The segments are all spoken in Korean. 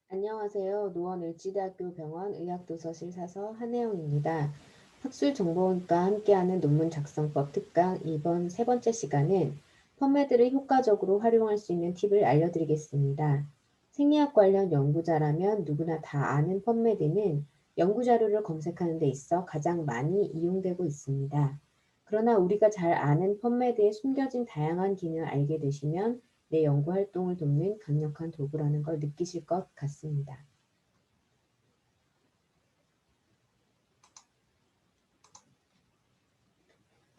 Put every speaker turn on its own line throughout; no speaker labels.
안녕하세요. 노원을지대학교 병원 의학도서실 사서 한혜영입니다. 학술정보원과 함께하는 논문 작성법 특강 이번 세 번째 시간은 펀메드를 효과적으로 활용할 수 있는 팁을 알려드리겠습니다. 생리학 관련 연구자라면 누구나 다 아는 펀메드는 연구자료를 검색하는 데 있어 가장 많이 이용되고 있습니다. 그러나 우리가 잘 아는 펀메드의 숨겨진 다양한 기능을 알게 되시면 내 연구 활동을 돕는 강력한 도구라는 걸 느끼실 것 같습니다.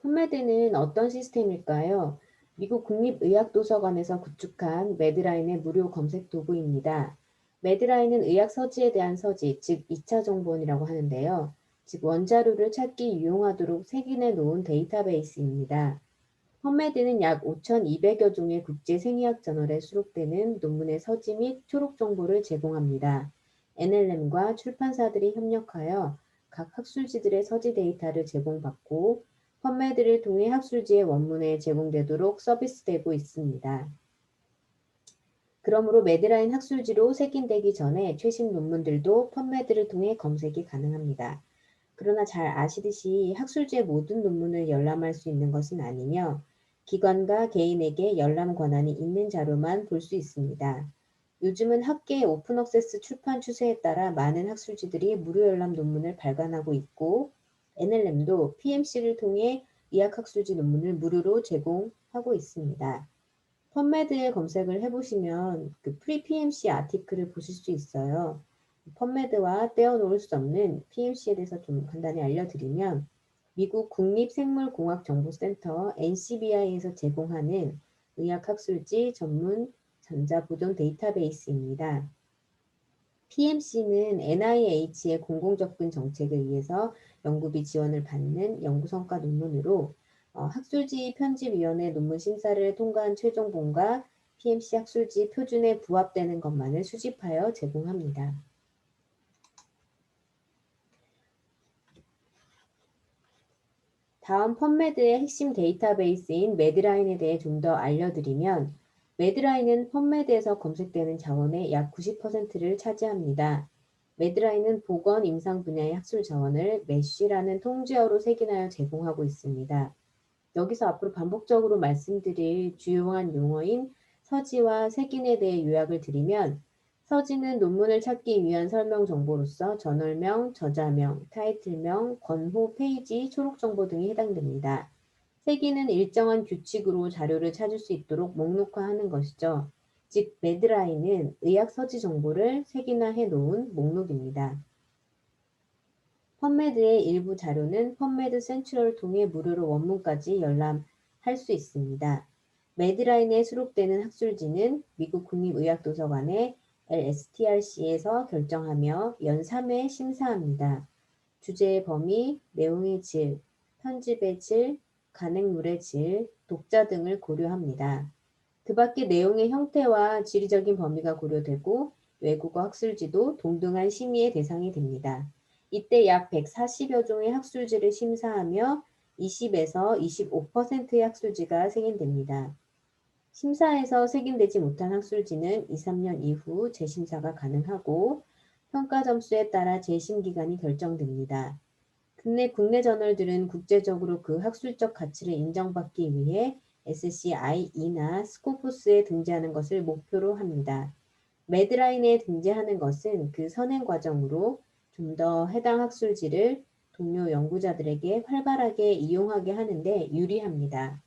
펀메드는 어떤 시스템일까요? 미국 국립의학도서관에서 구축한 매드라인의 무료 검색 도구입니다. 매드라인은 의학 서지에 대한 서지, 즉 2차 정보원이라고 하는데요. 즉 원자료를 찾기 유용하도록 색인해 놓은 데이터베이스입니다. 펀메드는 약 5,200여 종의 국제 생리학 저널에 수록되는 논문의 서지 및 초록 정보를 제공합니다. NLM과 출판사들이 협력하여 각 학술지들의 서지 데이터를 제공받고 펀메드를 통해 학술지의 원문에 제공되도록 서비스되고 있습니다. 그러므로 매드라인 학술지로 색인되기 전에 최신 논문들도 펀메드를 통해 검색이 가능합니다. 그러나 잘 아시듯이 학술지의 모든 논문을 열람할 수 있는 것은 아니며 기관과 개인에게 열람 권한이 있는 자료만 볼 수 있습니다. 요즘은 학계의 오픈 액세스 출판 추세에 따라 많은 학술지들이 무료 열람 논문을 발간하고 있고 NLM도 PMC를 통해 의학학술지 논문을 무료로 제공하고 있습니다. 펀메드에 검색을 해보시면 그 프리 PMC 아티클을 보실 수 있어요. 펀메드와 떼어놓을 수 없는 PMC에 대해서 좀 간단히 알려드리면 미국 국립생물공학정보센터 NCBI에서 제공하는 의학학술지 전문 전자보존 데이터베이스입니다. PMC는 NIH의 공공접근 정책에 의해서 연구비 지원을 받는 연구성과 논문으로 학술지 편집위원회 논문 심사를 통과한 최종본과 PMC 학술지 표준에 부합되는 것만을 수집하여 제공합니다. 다음 펀메드의 핵심 데이터베이스인 매드라인에 대해 좀 더 알려드리면 매드라인은 펀메드에서 검색되는 자원의 약 90%를 차지합니다. 매드라인은 보건 임상 분야의 학술 자원을 메쉬라는 통제어로 색인하여 제공하고 있습니다. 여기서 앞으로 반복적으로 말씀드릴 주요한 용어인 서지와 색인에 대해 요약을 드리면 서지는 논문을 찾기 위한 설명 정보로서 저널명, 저자명, 타이틀명, 권호, 페이지, 초록 정보 등이 해당됩니다. 색인은 일정한 규칙으로 자료를 찾을 수 있도록 목록화하는 것이죠. 즉, 매드라인은 의학 서지 정보를 색인화해 놓은 목록입니다. 펀메드의 일부 자료는 펀메드 센트럴을 통해 무료로 원문까지 열람할 수 있습니다. 매드라인에 수록되는 학술지는 미국 국립의학도서관의 LSTRC에서 결정하며 연 3회 심사합니다. 주제의 범위, 내용의 질, 편집의 질, 간행물의 질, 독자 등을 고려합니다. 그 밖에 내용의 형태와 지리적인 범위가 고려되고 외국어 학술지도 동등한 심의의 대상이 됩니다. 이때 약 140여 종의 학술지를 심사하며 20에서 25%의 학술지가 승인됩니다. 심사에서 승인되지 못한 학술지는 2, 3년 이후 재심사가 가능하고 평가 점수에 따라 재심 기간이 결정됩니다. 국내 저널들은 국제적으로 그 학술적 가치를 인정받기 위해 SCIE나 스코포스에 등재하는 것을 목표로 합니다. 매드라인에 등재하는 것은 그 선행 과정으로 좀 더 해당 학술지를 동료 연구자들에게 활발하게 이용하게 하는데 유리합니다.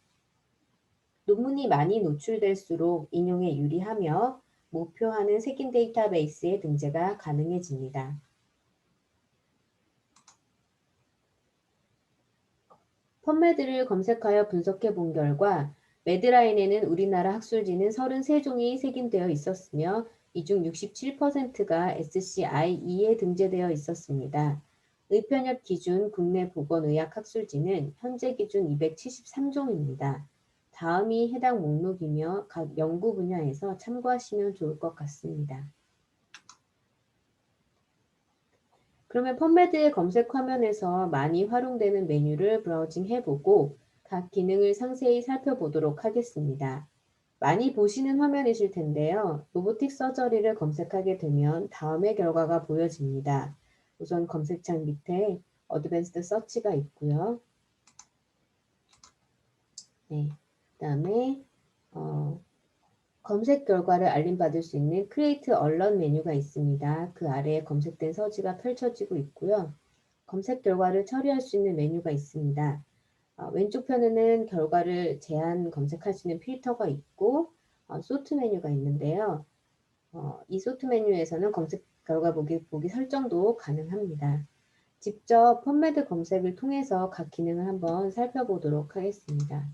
논문이 많이 노출될수록 인용에 유리하며 목표하는 색인 데이터베이스의 등재가 가능해집니다. 펀메드를 검색하여 분석해 본 결과 매드라인에는 우리나라 학술지는 33종이 색인되어 있었으며 이 중 67%가 SCIE에 등재되어 있었습니다. 의편협 기준 국내 보건의학 학술지는 현재 기준 273종입니다. 다음이 해당 목록이며 각 연구 분야에서 참고하시면 좋을 것 같습니다. 그러면 펀메드의 검색 화면에서 많이 활용되는 메뉴를 브라우징 해보고 각 기능을 상세히 살펴보도록 하겠습니다. 많이 보시는 화면이실 텐데요. 로보틱 서저리를 검색하게 되면 다음의 결과가 보여집니다. 우선 검색창 밑에 어드밴스드 서치가 있고요. 네, 그다음에 검색 결과를 알림받을 수 있는 Create Alert 메뉴가 있습니다. 그 아래에 검색된 서지가 펼쳐지고 있고요. 검색 결과를 처리할 수 있는 메뉴가 있습니다. 왼쪽 편에는 결과를 제한 검색할 수 있는 필터가 있고 소트 메뉴가 있는데요. 이 소트 메뉴에서는 검색 결과 보기 설정도 가능합니다. 직접 펀메드 검색을 통해서 각 기능을 한번 살펴보도록 하겠습니다.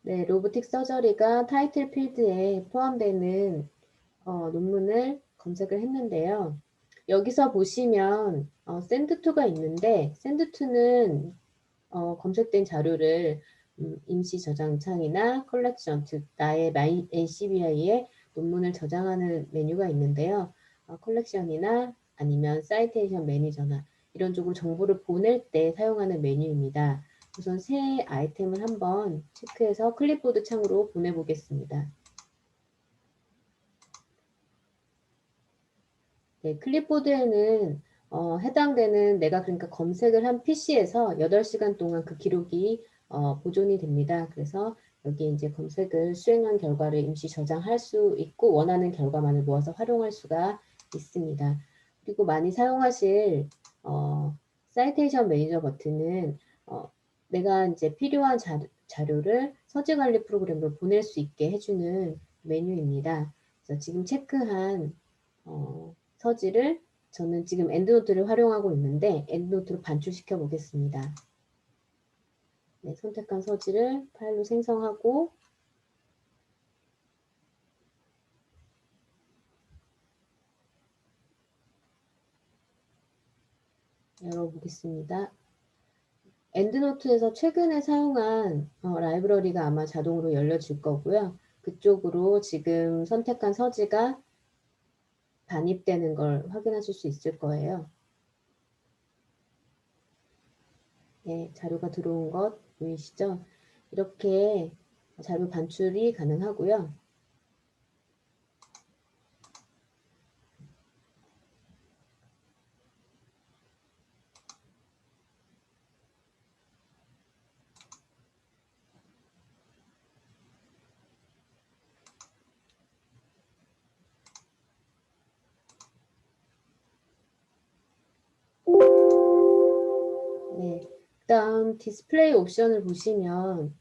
네, 로보틱 서저리가 타이틀 필드에 포함되는 논문을 검색을 했는데요. 여기서 보시면 샌드2가 있는데 샌드2는 검색된 자료를 임시 저장창이나 컬렉션, 즉 나의 NCBI에 논문을 저장하는 메뉴가 있는데요. 컬렉션이나 아니면 사이테이션 매니저나 이런 쪽으로 정보를 보낼 때 사용하는 메뉴입니다. 우선 새 아이템을 한번 체크해서 클립보드 창으로 보내보겠습니다. 네, 클립보드에는 해당되는 내가 그러니까 검색을 한 PC에서 8시간 동안 그 기록이 보존이 됩니다. 그래서 여기 이제 검색을 수행한 결과를 임시 저장할 수 있고 원하는 결과만을 모아서 활용할 수가 있습니다. 그리고 많이 사용하실 사이테이션 매니저 버튼은 내가 이제 필요한 자료를 서지 관리 프로그램으로 보낼 수 있게 해주는 메뉴입니다. 그래서 지금 체크한 서지를 저는 지금 엔드노트를 활용하고 있는데 엔드노트로 반출시켜 보겠습니다. 네, 선택한 서지를 파일로 생성하고 열어보겠습니다. 엔드노트에서 최근에 사용한 라이브러리가 아마 자동으로 열려질 거고요. 그쪽으로 지금 선택한 서지가 반입되는 걸 확인하실 수 있을 거예요. 네, 자료가 들어온 것 보이시죠? 이렇게 자료 반출이 가능하고요. 네, 그다음 디스플레이 옵션을 보시면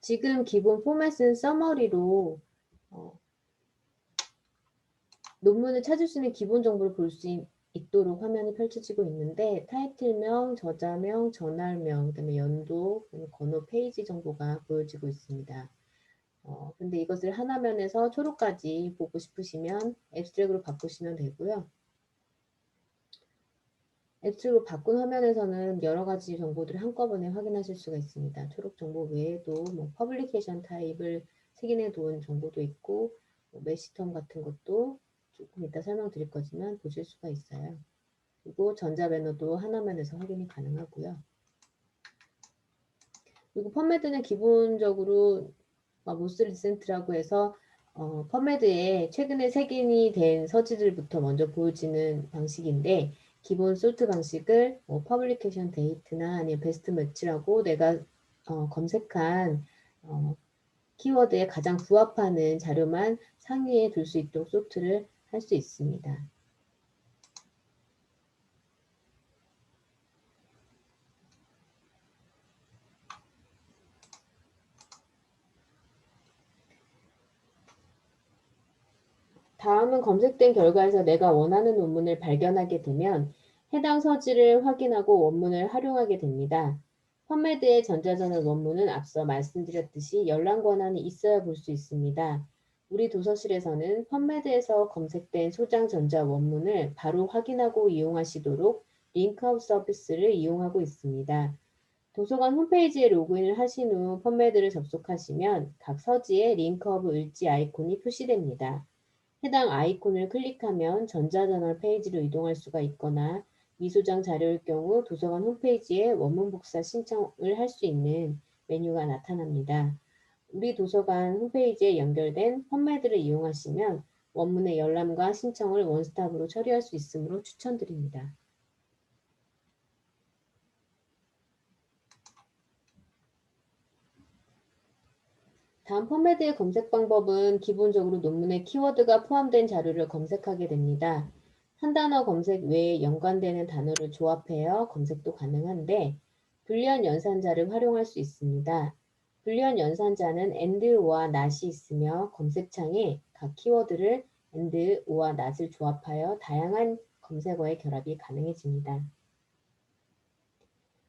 지금 기본 포맷은 서머리로 논문을 찾을 수 있는 기본 정보를 볼 수 있도록 화면이 펼쳐지고 있는데 타이틀명, 저자명, 저널명, 그다음에 연도, 번호, 페이지 정보가 보여지고 있습니다. 근데 이것을 하나면에서 초록까지 보고 싶으시면 앱스트랙으로 바꾸시면 되고요. 앱스트랙으로 바꾼 화면에서는 여러 가지 정보들을 한꺼번에 확인하실 수가 있습니다. 초록 정보 외에도 뭐 퍼블리케이션 타입을 색인해 놓은 정보도 있고 뭐 메시텀 같은 것도 조금 이따 설명드릴 거지만 보실 수가 있어요. 그리고 전자배너도 하나만에서 확인이 가능하고요. 그리고 펀메드는 기본적으로 모스 리센트라고 해서 펀메드에 최근에 색인이 된 서지들부터 먼저 보여지는 방식인데 기본 솔트 방식을 퍼블리케이션 데이트나 아니면 베스트 매치라고 내가 검색한 키워드에 가장 부합하는 자료만 상위에 둘 수 있도록 소트를 할 수 있습니다. 다음은 검색된 결과에서 내가 원하는 논문을 발견하게 되면 해당 서지를 확인하고 원문을 활용하게 됩니다. 펀메드의 전자저널 원문은 앞서 말씀드렸듯이 열람 권한이 있어야 볼 수 있습니다. 우리 도서실에서는 펀메드에서 검색된 소장 전자 원문을 바로 확인하고 이용하시도록 링크아웃 서비스를 이용하고 있습니다. 도서관 홈페이지에 로그인을 하신 후 펀메드를 접속하시면 각 서지에 링크허브 을지 아이콘이 표시됩니다. 해당 아이콘을 클릭하면 전자저널 페이지로 이동할 수가 있거나 미소장 자료일 경우 도서관 홈페이지에 원문 복사 신청을 할 수 있는 메뉴가 나타납니다. 우리 도서관 홈페이지에 연결된 펀메드를 이용하시면 원문의 열람과 신청을 원스톱으로 처리할 수 있으므로 추천드립니다. 다음 펀메드의 검색 방법은 기본적으로 논문에 키워드가 포함된 자료를 검색하게 됩니다. 한 단어 검색 외에 연관되는 단어를 조합하여 검색도 가능한데 불리한 연산자를 활용할 수 있습니다. 불리한 연산자는 and와 not이 있으며 검색창에 각 키워드를 and, or, not을 조합하여 다양한 검색어의 결합이 가능해집니다.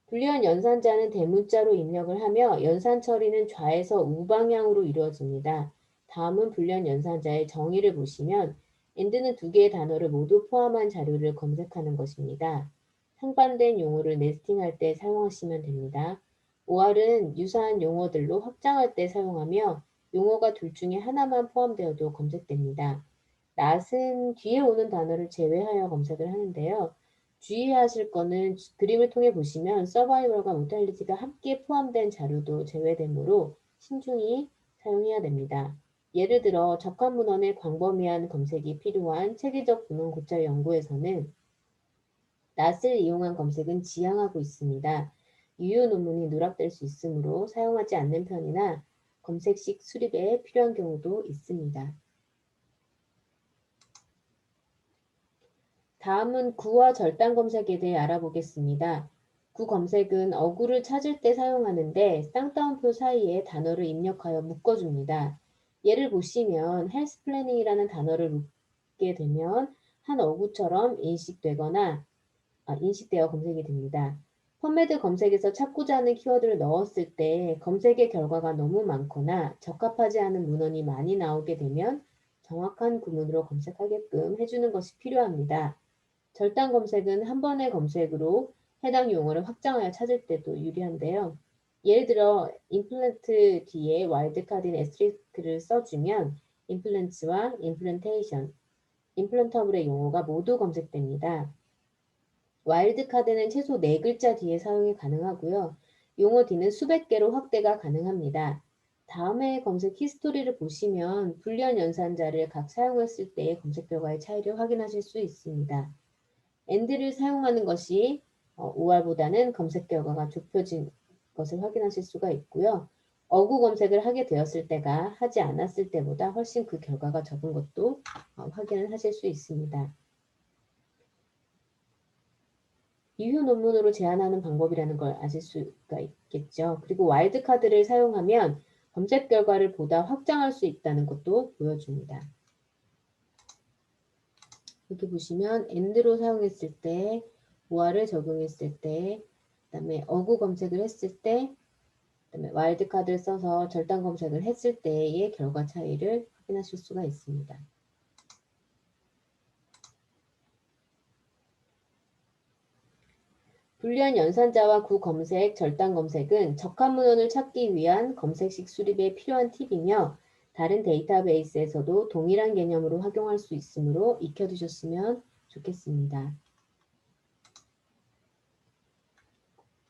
불리한 연산자는 대문자로 입력을 하며 연산 처리는 좌에서 우방향으로 이루어집니다. 다음은 불리한 연산자의 정의를 보시면 and는 두 개의 단어를 모두 포함한 자료를 검색하는 것입니다. 상반된 용어를 네스팅할 때 사용하시면 됩니다. or은 유사한 용어들로 확장할 때 사용하며 용어가 둘 중에 하나만 포함되어도 검색됩니다. not은 뒤에 오는 단어를 제외하여 검색을 하는데요. 주의하실 거는 그림을 통해 보시면 서바이벌과 모탈리티가 함께 포함된 자료도 제외되므로 신중히 사용해야 됩니다. 예를 들어 적합 문헌의 광범위한 검색이 필요한 체계적 문헌 고찰 연구에서는 not을 이용한 검색은 지양하고 있습니다. 유효 논문이 누락될 수 있으므로 사용하지 않는 편이나 검색식 수립에 필요한 경우도 있습니다. 다음은 구와 절단 검색에 대해 알아보겠습니다. 구 검색은 어구를 찾을 때 사용하는데 쌍따옴표 사이에 단어를 입력하여 묶어줍니다. 예를 보시면 헬스 플래닝이라는 단어를 묶게 되면 한 어구처럼 인식되어 검색이 됩니다. 펀메드 검색에서 찾고자 하는 키워드를 넣었을 때 검색의 결과가 너무 많거나 적합하지 않은 문헌이 많이 나오게 되면 정확한 구문으로 검색하게끔 해주는 것이 필요합니다. 절단 검색은 한 번의 검색으로 해당 용어를 확장하여 찾을 때도 유리한데요. 예를 들어 임플란트 뒤에 와일드카드인 에스테리스크를 써주면 임플란트와 임플란테이션, 임플란터블의 용어가 모두 검색됩니다. 와일드카드는 최소 4글자 뒤에 사용이 가능하고요. 용어 뒤는 수백 개로 확대가 가능합니다. 다음에 검색 히스토리를 보시면 불리한 연산자를 각 사용했을 때의 검색 결과의 차이를 확인하실 수 있습니다. and를 사용하는 것이 OR보다는 검색 결과가 좁혀진 것을 확인하실 수가 있고요. 어구 검색을 하게 되었을 때가 하지 않았을 때보다 훨씬 그 결과가 적은 것도 확인을 하실 수 있습니다. 유효 논문으로 제한하는 방법이라는 걸 아실 수가 있겠죠. 그리고 와일드카드를 사용하면 검색 결과를 보다 확장할 수 있다는 것도 보여줍니다. 여기 보시면 and로 사용했을 때, OR을 적용했을 때, 그다음에 어구 검색을 했을 때, 그다음에 와일드카드를 써서 절단 검색을 했을 때의 결과 차이를 확인하실 수가 있습니다. 불리한 연산자와 구 검색, 절단 검색은 적합 문헌을 찾기 위한 검색식 수립에 필요한 팁이며 다른 데이터베이스에서도 동일한 개념으로 활용할 수 있으므로 익혀두셨으면 좋겠습니다.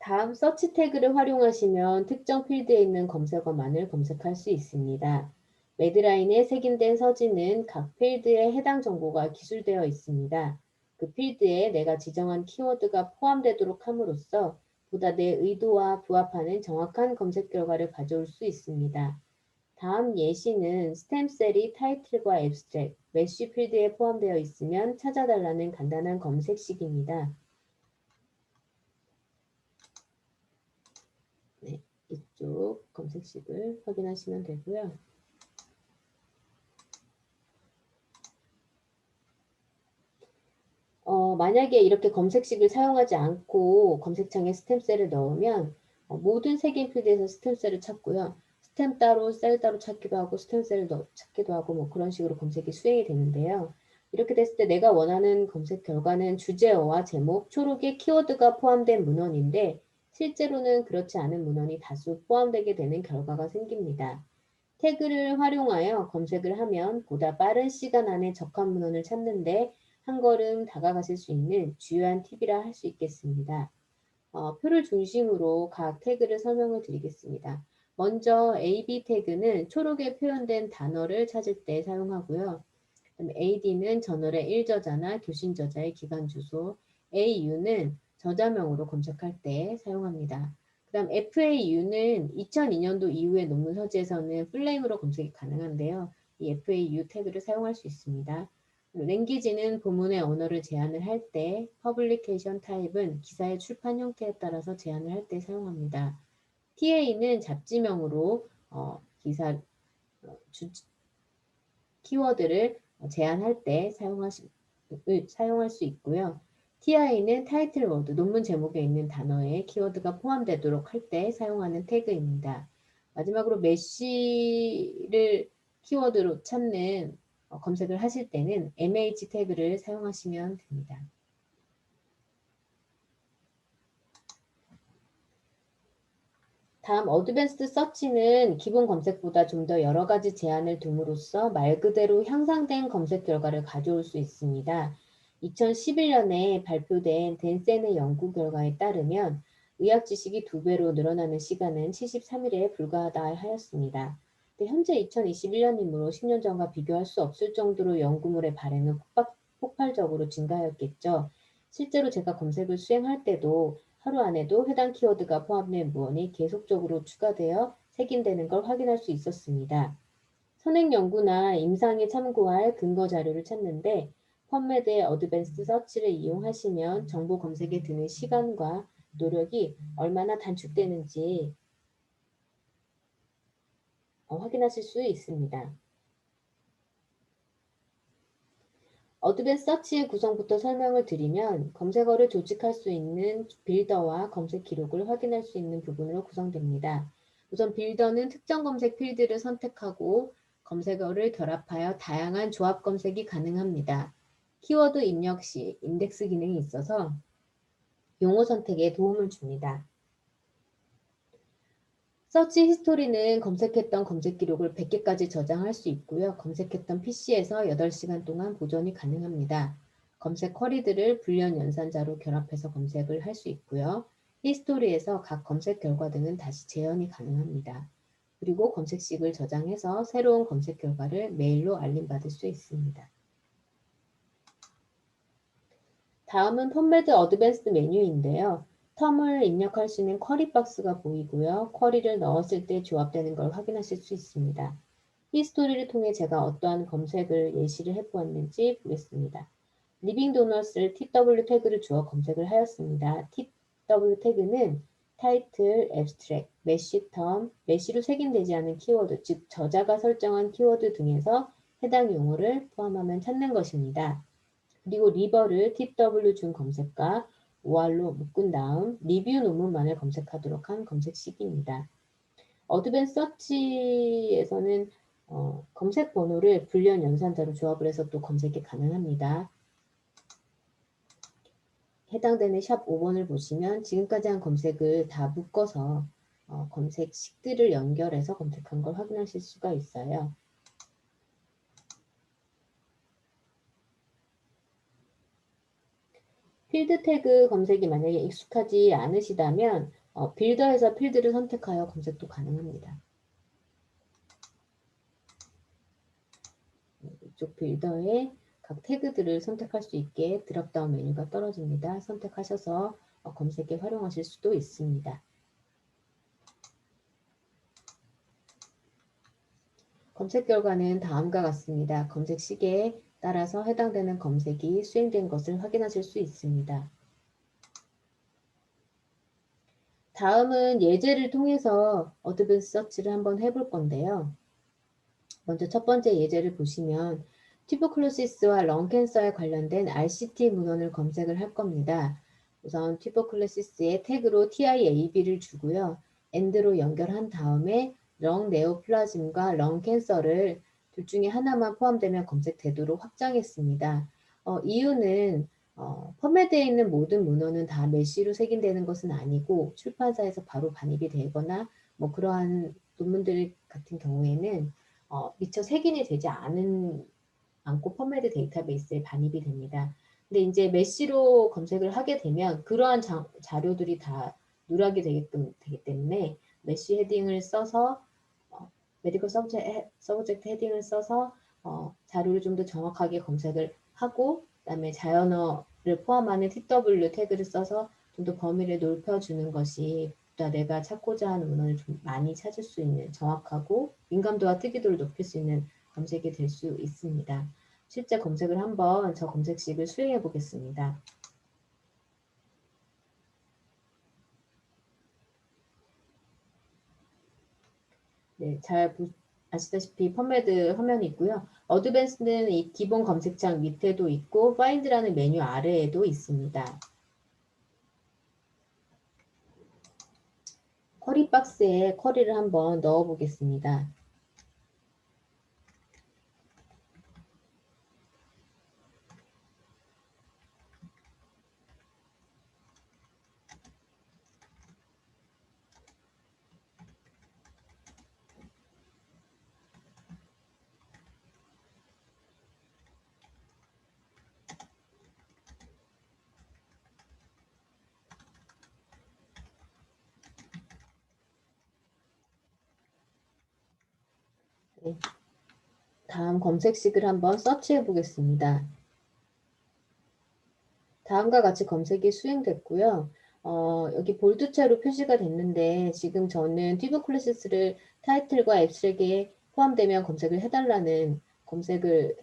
다음 서치 태그를 활용하시면 특정 필드에 있는 검색어만을 검색할 수 있습니다. 매드라인에 색인된 서지는 각 필드에 해당 정보가 기술되어 있습니다. 그 필드에 내가 지정한 키워드가 포함되도록 함으로써 보다 내 의도와 부합하는 정확한 검색 결과를 가져올 수 있습니다. 다음 예시는 스템셀이 타이틀과 앱스트랙, 메쉬 필드에 포함되어 있으면 찾아달라는 간단한 검색식입니다. 네, 이쪽 검색식을 확인하시면 되고요. 만약에 이렇게 검색식을 사용하지 않고 검색창에 스템셀을 넣으면 모든 색인 필드에서 스템셀을 찾고요. 스템 따로, 셀 따로 찾기도 하고 스템셀을 찾기도 하고 뭐 그런 식으로 검색이 수행이 되는데요. 이렇게 됐을 때 내가 원하는 검색 결과는 주제어와 제목, 초록에 키워드가 포함된 문헌인데 실제로는 그렇지 않은 문헌이 다수 포함되게 되는 결과가 생깁니다. 태그를 활용하여 검색을 하면 보다 빠른 시간 안에 적합 문헌을 찾는데 한 걸음 다가가실 수 있는 주요한 팁이라 할 수 있겠습니다. 표를 중심으로 각 태그를 설명을 드리겠습니다. 먼저 AB 태그는 초록에 표현된 단어를 찾을 때 사용하고요. AD는 저널의 일저자나 교신 저자의 기관 주소, AU는 저자명으로 검색할 때 사용합니다. 그다음 FAU는 2002년도 이후의 논문 서지에서는 풀네임으로 검색이 가능한데요. 이 FAU 태그를 사용할 수 있습니다. 랭귀지는 본문의 언어를 제한을 할 때, 퍼블리케이션 타입은 기사의 출판 형태에 따라서 제한을 할 때 사용합니다. TA는 잡지명으로 기사 키워드를 제한할 때 사용할 수 있고요. TI는 타이틀 워드, 논문 제목에 있는 단어에 키워드가 포함되도록 할 때 사용하는 태그입니다. 마지막으로 메시를 키워드로 찾는 검색을 하실 때는 MH 태그를 사용하시면 됩니다. 다음 어드밴스드 서치는 기본 검색보다 좀 더 여러 가지 제한을 둠으로써 말 그대로 향상된 검색 결과를 가져올 수 있습니다. 2011년에 발표된 댄센의 연구 결과에 따르면 의학 지식이 2배로 늘어나는 시간은 73일에 불과하다 하였습니다. 현재 2021년이므로 10년 전과 비교할 수 없을 정도로 연구물의 발행은 폭발적으로 증가하였겠죠. 실제로 제가 검색을 수행할 때도 하루 안에도 해당 키워드가 포함된 문헌이 계속적으로 추가되어 색인되는 걸 확인할 수 있었습니다. 선행 연구나 임상에 참고할 근거 자료를 찾는데 펀메드의 어드밴스드 서치를 이용하시면 정보 검색에 드는 시간과 노력이 얼마나 단축되는지 확인하실 수 있습니다. 어드밴스 서치의 구성부터 설명을 드리면 검색어를 조직할 수 있는 빌더와 검색 기록을 확인할 수 있는 부분으로 구성됩니다. 우선 빌더는 특정 검색 필드를 선택하고 검색어를 결합하여 다양한 조합 검색이 가능합니다. 키워드 입력 시 인덱스 기능이 있어서 용어 선택에 도움을 줍니다. 서치 히스토리는 검색했던 검색 기록을 100개까지 저장할 수 있고요. 검색했던 PC에서 8시간 동안 보존이 가능합니다. 검색 쿼리들을 불연 연산자로 결합해서 검색을 할 수 있고요. 히스토리에서 각 검색 결과 등은 다시 재현이 가능합니다. 그리고 검색식을 저장해서 새로운 검색 결과를 메일로 알림받을 수 있습니다. 다음은 펀메드 어드밴스드 메뉴인데요. 텀을 입력할 수 있는 쿼리 박스가 보이고요. 쿼리를 넣었을 때 조합되는 걸 확인하실 수 있습니다. 히스토리를 통해 제가 어떠한 검색을 예시를 해보았는지 보겠습니다. 리빙 도너스를 TW 태그를 주어 검색을 하였습니다. TW 태그는 타이틀, 앱스트랙, 메시 텀, 메시로 색인되지 않은 키워드, 즉 저자가 설정한 키워드 등에서 해당 용어를 포함하면 찾는 것입니다. 그리고 리버를 TW 준 검색과 OR로 묶은 다음 리뷰 논문만을 검색하도록 한 검색식입니다. 어드밴스 서치에서는 검색 번호를 불리한 연산자로 조합을 해서 또 검색이 가능합니다. 해당되는 샵 5번을 보시면 지금까지 한 검색을 다 묶어서 검색식들을 연결해서 검색한 걸 확인하실 수가 있어요. 필드 태그 검색이 만약에 익숙하지 않으시다면 빌더에서 필드를 선택하여 검색도 가능합니다. 이쪽 빌더에 각 태그들을 선택할 수 있게 드롭다운 메뉴가 떨어집니다. 선택하셔서 검색에 활용하실 수도 있습니다. 검색 결과는 다음과 같습니다. 검색 시계에 따라서 해당되는 검색이 수행된 것을 확인하실 수 있습니다. 다음은 예제를 통해서 어드밴스 서치를 한번 해볼 건데요. 먼저 첫 번째 예제를 보시면 튜버클로시스와 런캔서에 관련된 RCT 문헌을 검색을 할 겁니다. 우선 튜버클로시스의 태그로 TIAB를 주고요. AND로 연결한 다음에 렁 네오플라즘과 런캔서를 둘 중에 하나만 포함되면 검색되도록 확정했습니다. 이유는 펌웨드에 있는 모든 문헌은 다 메쉬로 색인되는 것은 아니고 출판사에서 바로 반입이 되거나 뭐 그러한 논문들 같은 경우에는 미처 색인이 되지 않고 펌웨드 데이터베이스에 반입이 됩니다. 근데 이제 메쉬로 검색을 하게 되면 그러한 자료들이 다 누락이 되기 때문에 메쉬 헤딩을 써서 메디컬 서브젝트 헤딩을 써서 자료를 좀 더 정확하게 검색을 하고 그다음에 자연어를 포함하는 TW 태그를 써서 좀 더 범위를 넓혀주는 것이 보다 내가 찾고자 하는 문헌을 좀 많이 찾을 수 있는 정확하고 민감도와 특이도를 높일 수 있는 검색이 될 수 있습니다. 실제 검색을 한번 저 검색식을 수행해 보겠습니다. 네, 잘 아시다시피 펌웨드 화면이 있고요. 어드밴스는 이 기본 검색창 밑에도 있고 파인드라는 메뉴 아래에도 있습니다. 쿼리 박스에 쿼리를 한번 넣어 보겠습니다. 네. 다음 검색식을 한번 서치해 보겠습니다. 다음과 같이 검색이 수행됐고요. 여기 볼드체로 표시가 됐는데 지금 저는 튜버클로시스를 타이틀과 앱스트랙에 포함되면 검색을 해달라는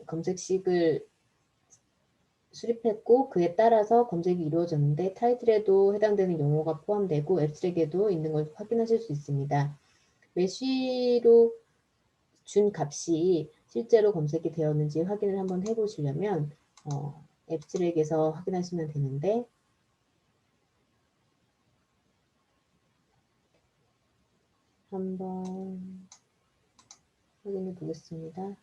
검색식을 수립했고 그에 따라서 검색이 이루어졌는데 타이틀에도 해당되는 용어가 포함되고 앱스트랙에도 있는 걸 확인하실 수 있습니다. 메쉬로 준 값이 실제로 검색이 되었는지 확인을 한번 해보시려면 앱스트랙에서 확인하시면 되는데 한번 확인해 보겠습니다.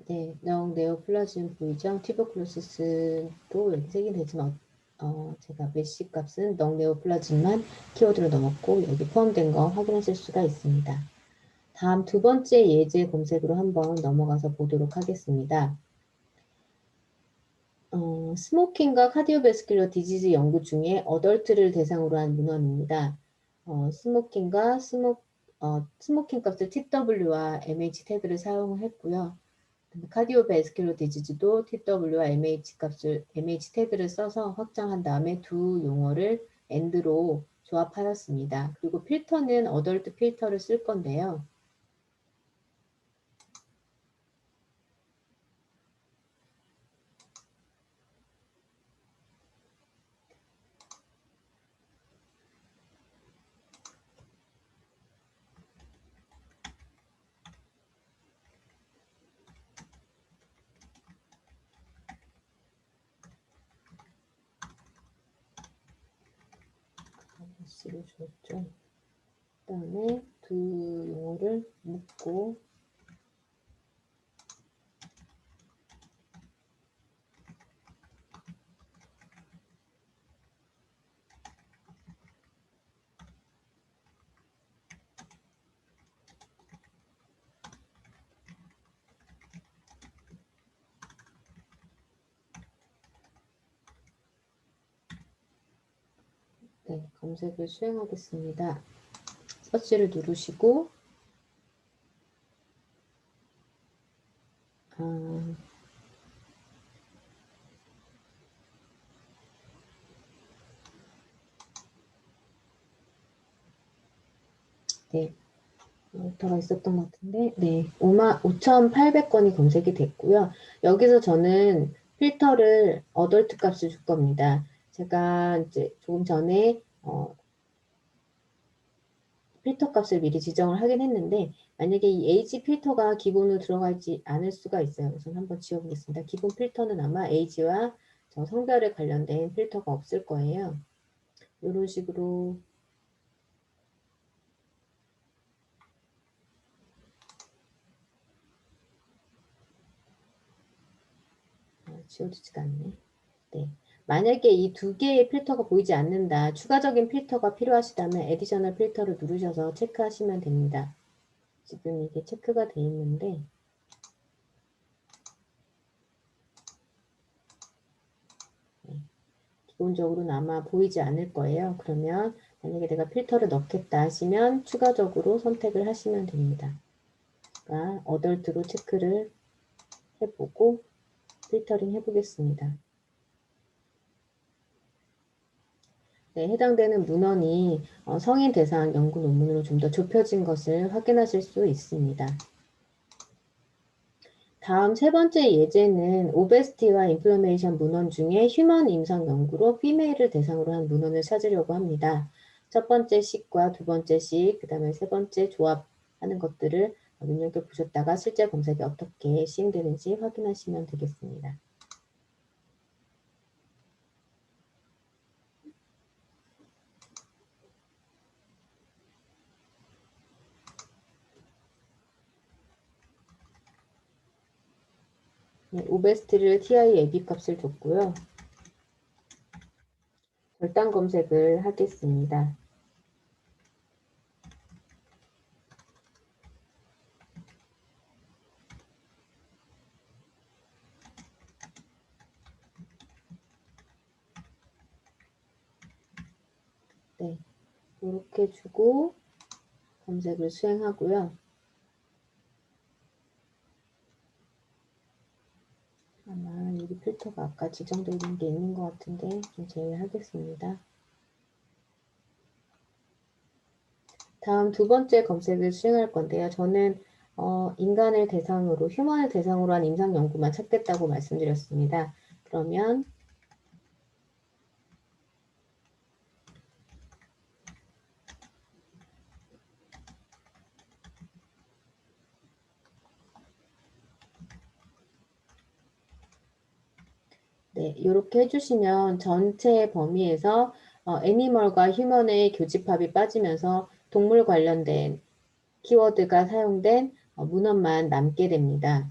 네, 네오플라즘 보이죠? 튜버클로시스도 여기 색이 되지만 제가 메쉬 값은 네오플라즘만 키워드로 넣었고 여기 포함된 거 확인하실 수가 있습니다. 다음 두 번째 예제 검색으로 한번 넘어가서 보도록 하겠습니다. 스모킹과 카디오베스큘러 디지즈 연구 중에 어덜트를 대상으로 한 문헌입니다. 스모킹과 스모킹 값을 TW와 MH 태그를 사용했고요. 카디오베스큘러 디지즈도 TW와 MH 태그를 써서 확장한 다음에 두 용어를 AND로 조합하였습니다. 그리고 필터는 어덜트 필터를 쓸 건데요. C를 줬죠. 그 다음에 두 용어를 묶고 네, 검색을 수행하겠습니다. 서치를 누르시고 네, 오타가 있었던 것 같은데 네, 5,800건이 검색이 됐고요. 여기서 저는 필터를 어덜트 값을 줄 겁니다. 제가 이제 조금 전에 필터 값을 미리 지정을 하긴 했는데 만약에 이 age 필터가 기본으로 들어가 있지 않을 수가 있어요. 우선 한번 지워보겠습니다. 기본 필터는 아마 age와 저 성별에 관련된 필터가 없을 거예요. 이런 식으로 지워지지가 않네. 네. 만약에 이 두 개의 필터가 보이지 않는다, 추가적인 필터가 필요하시다면 에디셔널 필터를 누르셔서 체크하시면 됩니다. 지금 이게 체크가 돼 있는데 네. 기본적으로는 아마 보이지 않을 거예요. 그러면 만약에 내가 필터를 넣겠다 하시면 추가적으로 선택을 하시면 됩니다. 그러니까 어덜트로 체크를 해보고 필터링 해보겠습니다. 네, 해당되는 문헌이 성인 대상 연구 논문으로 좀 더 좁혀진 것을 확인하실 수 있습니다. 다음 세 번째 예제는 오베스티와 인플레메이션 문헌 중에 휴먼 임상 연구로 피메일을 대상으로 한 문헌을 찾으려고 합니다. 첫 번째 식과 두 번째 식, 그 다음에 세 번째 조합하는 것들을 눈여겨보셨다가 실제 검색이 어떻게 시행되는지 확인하시면 되겠습니다. 네, 오베스티를 TI AB 값을 줬고요. 절단 검색을 하겠습니다. 네, 이렇게 주고 검색을 수행하고요. 아마 여기 필터가 아까 지정되어 있는 게 있는 것 같은데 좀 제외하겠습니다. 다음 두 번째 검색을 수행할 건데요. 저는 인간을 대상으로, 휴먼을 대상으로 한 임상 연구만 찾겠다고 말씀드렸습니다. 그러면 네, 이렇게 해주시면 전체 범위에서 애니멀과 휴먼의 교집합이 빠지면서 동물 관련된 키워드가 사용된 문헌만 남게 됩니다.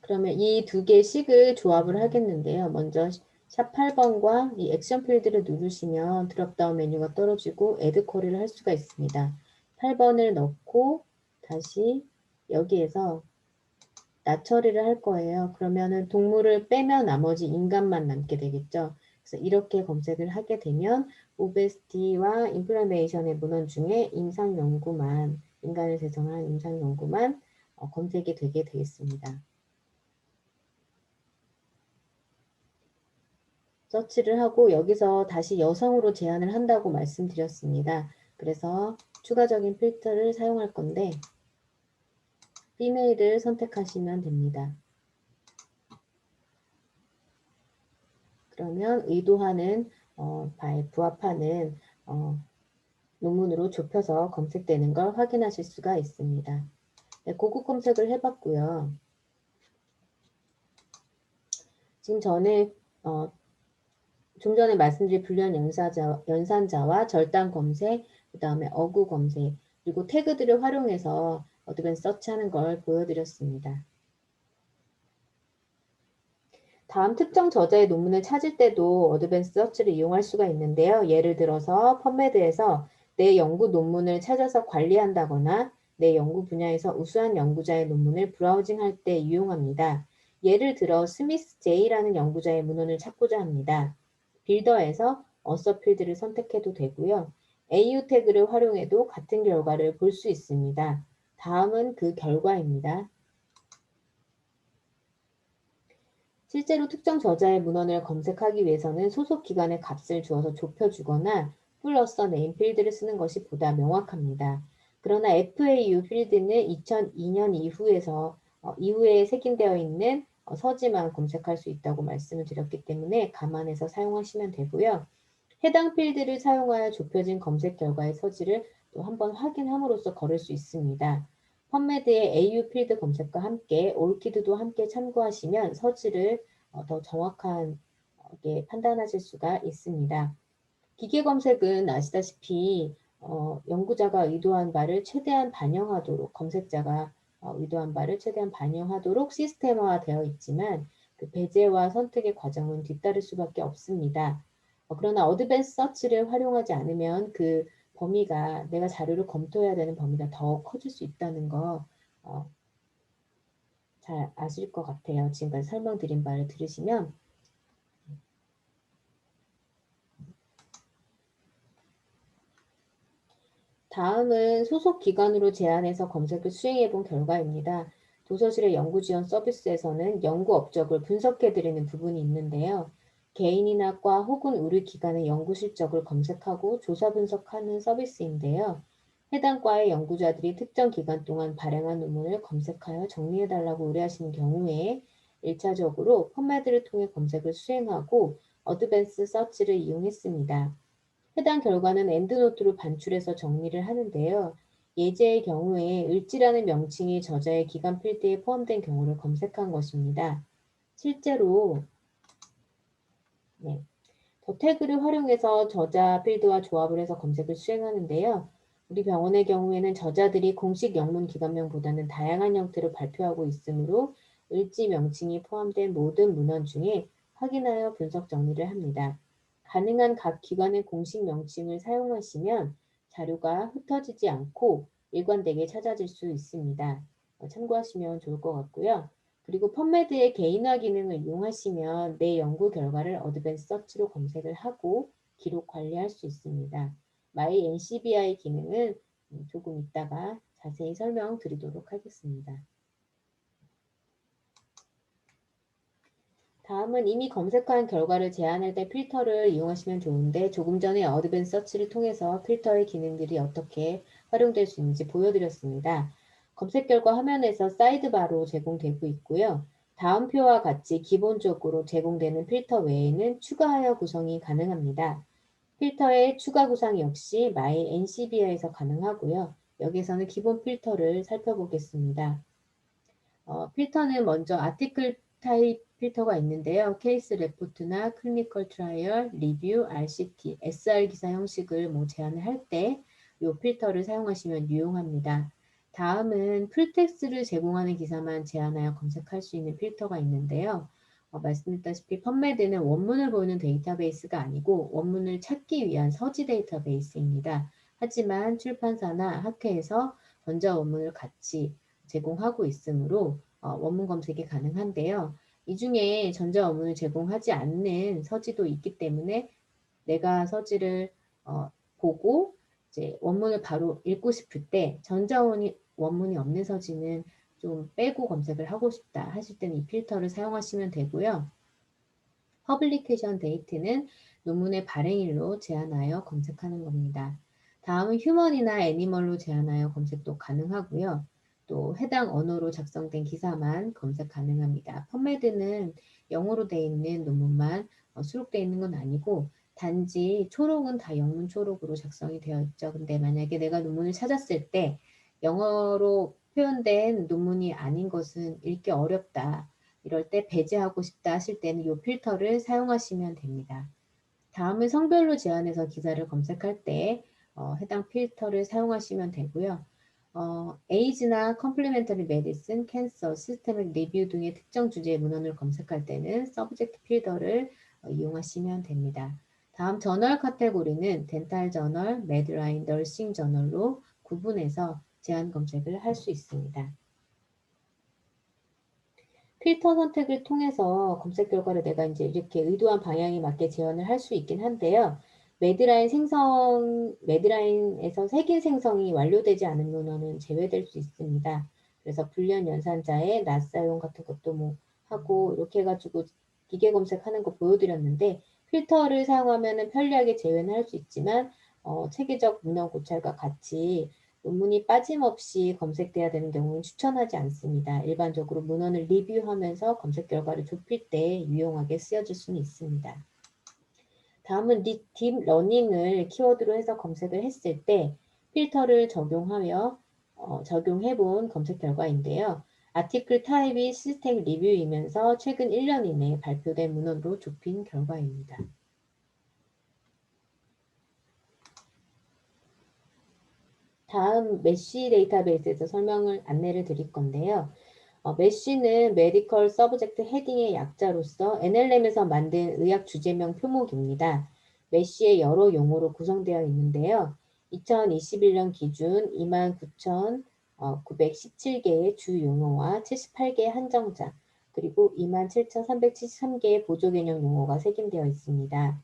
그러면 이 두 개의 식을 조합을 하겠는데요. 먼저 샵 8번과 이 액션 필드를 누르시면 드롭다운 메뉴가 떨어지고 애드 쿼리를 할 수가 있습니다. 8번을 넣고 다시 여기에서 나 처리를 할 거예요. 그러면은 동물을 빼면 나머지 인간만 남게 되겠죠. 그래서 이렇게 검색을 하게 되면 오베스티와 인플레메이션의 문헌 중에 임상 연구만, 인간을 대상한 임상 연구만 검색이 되게 되겠습니다. 서치를 하고 여기서 다시 여성으로 제한을 한다고 말씀드렸습니다. 그래서 추가적인 필터를 사용할 건데 female을 선택하시면 됩니다. 그러면 의도하는 바에 부합하는 논문으로 좁혀서 검색되는 걸 확인하실 수가 있습니다. 네, 고급 검색을 해봤고요. 지금 전에 좀 전에 말씀드린 불리한 연산자와 절단 검색, 그 다음에 어구 검색, 그리고 태그들을 활용해서 어드밴스 서치하는 걸 보여드렸습니다. 다음 특정 저자의 논문을 찾을 때도 어드밴스 서치를 이용할 수가 있는데요. 예를 들어서 펀메드에서 내 연구 논문을 찾아서 관리한다거나 내 연구 분야에서 우수한 연구자의 논문을 브라우징할 때 이용합니다. 예를 들어 스미스 제이라는 연구자의 문헌을 찾고자 합니다. 빌더에서 어서 필드를 선택해도 되고요. AU 태그를 활용해도 같은 결과를 볼 수 있습니다. 다음은 그 결과입니다. 실제로 특정 저자의 문헌을 검색하기 위해서는 소속 기관의 값을 주어서 좁혀주거나 플러스 네임 필드를 쓰는 것이 보다 명확합니다. 그러나 FAU 필드는 2002년 이후에 색인되어 있는 서지만 검색할 수 있다고 말씀을 드렸기 때문에 감안해서 사용하시면 되고요. 해당 필드를 사용하여 좁혀진 검색 결과의 서지를 또 한번 확인함으로써 걸을 수 있습니다. 펀메드의 AU 필드 검색과 함께 올키드도 함께 참고하시면 서술을 더 정확하게 판단하실 수가 있습니다. 기계 검색은 아시다시피 연구자가 의도한 바를 최대한 반영하도록 검색자가 의도한 바를 최대한 반영하도록 시스템화되어 있지만 그 배제와 선택의 과정은 뒤따를 수밖에 없습니다. 그러나 어드밴스 서치를 활용하지 않으면 그 범위가 내가 자료를 검토해야 되는 범위가 더 커질 수 있다는 거 잘 아실 것 같아요. 지금까지 설명드린 바를 들으시면 다음은 소속 기관으로 제안해서 검색을 수행해 본 결과입니다. 도서실의 연구지원 서비스에서는 연구 업적을 분석해드리는 부분이 있는데요. 개인이나 과 혹은 우리 기관의 연구 실적을 검색하고 조사 분석하는 서비스인데요. 해당 과의 연구자들이 특정 기간 동안 발행한 논문을 검색하여 정리해달라고 의뢰하시는 경우에 1차적으로 펀메드를 통해 검색을 수행하고 어드밴스 서치를 이용했습니다. 해당 결과는 엔드노트로 반출해서 정리를 하는데요. 예제의 경우에 을지라는 명칭이 저자의 기간 필드에 포함된 경우를 검색한 것입니다. 실제로 더 태그를 활용해서 저자 필드와 조합을 해서 검색을 수행하는데요. 우리 병원의 경우에는 저자들이 공식 영문 기관명보다는 다양한 형태로 발표하고 있으므로 을지 명칭이 포함된 모든 문헌 중에 확인하여 분석 정리를 합니다. 가능한 각 기관의 공식 명칭을 사용하시면 자료가 흩어지지 않고 일관되게 찾아질 수 있습니다. 참고하시면 좋을 것 같고요. 그리고 펀메드의 개인화 기능을 이용하시면 내 연구 결과를 어드밴스 서치로 검색을 하고 기록 관리할 수 있습니다. My NCBI 기능은 조금 이따가 자세히 설명드리도록 하겠습니다. 다음은 이미 검색한 결과를 제안할 때 필터를 이용하시면 좋은데 조금 전에 어드밴스 서치를 통해서 필터의 기능들이 어떻게 활용될 수 있는지 보여드렸습니다. 검색 결과 화면에서 사이드바로 제공되고 있고요. 다음표와 같이 기본적으로 제공되는 필터 외에는 추가하여 구성이 가능합니다. 필터의 추가 구성 역시 My NCBI에서 가능하고요. 여기서는 기본 필터를 살펴보겠습니다. 필터는 먼저 아티클 타입 필터가 있는데요. 케이스 레포트나 클리니컬 트라이얼, 리뷰, RCT, SR 기사 형식을 제안을 할 때 이 필터를 사용하시면 유용합니다. 다음은 풀텍스트를 제공하는 기사만 제안하여 검색할 수 있는 필터가 있는데요. 말씀드렸다시피 펀메드는 원문을 보이는 데이터베이스가 아니고 원문을 찾기 위한 서지 데이터베이스입니다. 하지만 출판사나 학회에서 전자 원문을 같이 제공하고 있으므로 원문 검색이 가능한데요. 이 중에 전자 원문을 제공하지 않는 서지도 있기 때문에 내가 서지를 보고 이제 원문을 바로 읽고 싶을 때 전자 원문이 없는 서지는 좀 빼고 검색을 하고 싶다 하실 때는 이 필터를 사용하시면 되고요. 퍼블리케이션 데이트는 논문의 발행일로 제한하여 검색하는 겁니다. 다음은 휴먼이나 애니멀로 제한하여 검색도 가능하고요. 또 해당 언어로 작성된 기사만 검색 가능합니다. 펀메드는 영어로 되어 있는 논문만 수록되어 있는 건 아니고 단지 초록은 다 영문 초록으로 작성이 되어 있죠. 근데 만약에 내가 논문을 찾았을 때 영어로 표현된 논문이 아닌 것은 읽기 어렵다. 이럴 때 배제하고 싶다 하실 때는 이 필터를 사용하시면 됩니다. 다음은 성별로 제한해서 기사를 검색할 때 해당 필터를 사용하시면 되고요. 에이즈나 컴플리멘터리 메디슨, 캔서, 시스테믹 리뷰 등의 특정 주제의 문헌을 검색할 때는 서브젝트 필터를 이용하시면 됩니다. 다음 저널 카테고리는 덴탈 저널, 매드라인, 너싱 저널로 구분해서 제한 검색을 할 수 있습니다. 필터 선택을 통해서 검색 결과를 내가 이제 이렇게 의도한 방향에 맞게 재현을 할 수 있긴 한데요. 매드라인에서 색인 생성이 완료되지 않은 문헌은 제외될 수 있습니다. 그래서 불련 연산자의 낯 사용 같은 것도 하고 이렇게 해가지고 기계 검색하는 거 보여드렸는데 필터를 사용하면 편리하게 제외는 할 수 있지만 체계적 문헌 고찰과 같이 논문이 빠짐없이 검색돼야 되는 경우는 추천하지 않습니다. 일반적으로 문헌을 리뷰하면서 검색 결과를 좁힐 때 유용하게 쓰여질 수는 있습니다. 다음은 딥러닝을 키워드로 해서 검색을 했을 때 필터를 적용하며 적용해본 검색 결과인데요. 아티클 타입이 시스템 리뷰이면서 최근 1년 이내에 발표된 문헌으로 좁힌 결과입니다. 다음 메쉬 데이터베이스에서 안내를 드릴 건데요. 메쉬는 메디컬 서브젝트 헤딩의 약자로서 NLM에서 만든 의학 주제명 표목입니다. 메쉬의 여러 용어로 구성되어 있는데요. 2021년 기준 29,917개의 주 용어와 78개의 한정자, 그리고 27,373개의 보조 개념 용어가 색인되어 있습니다.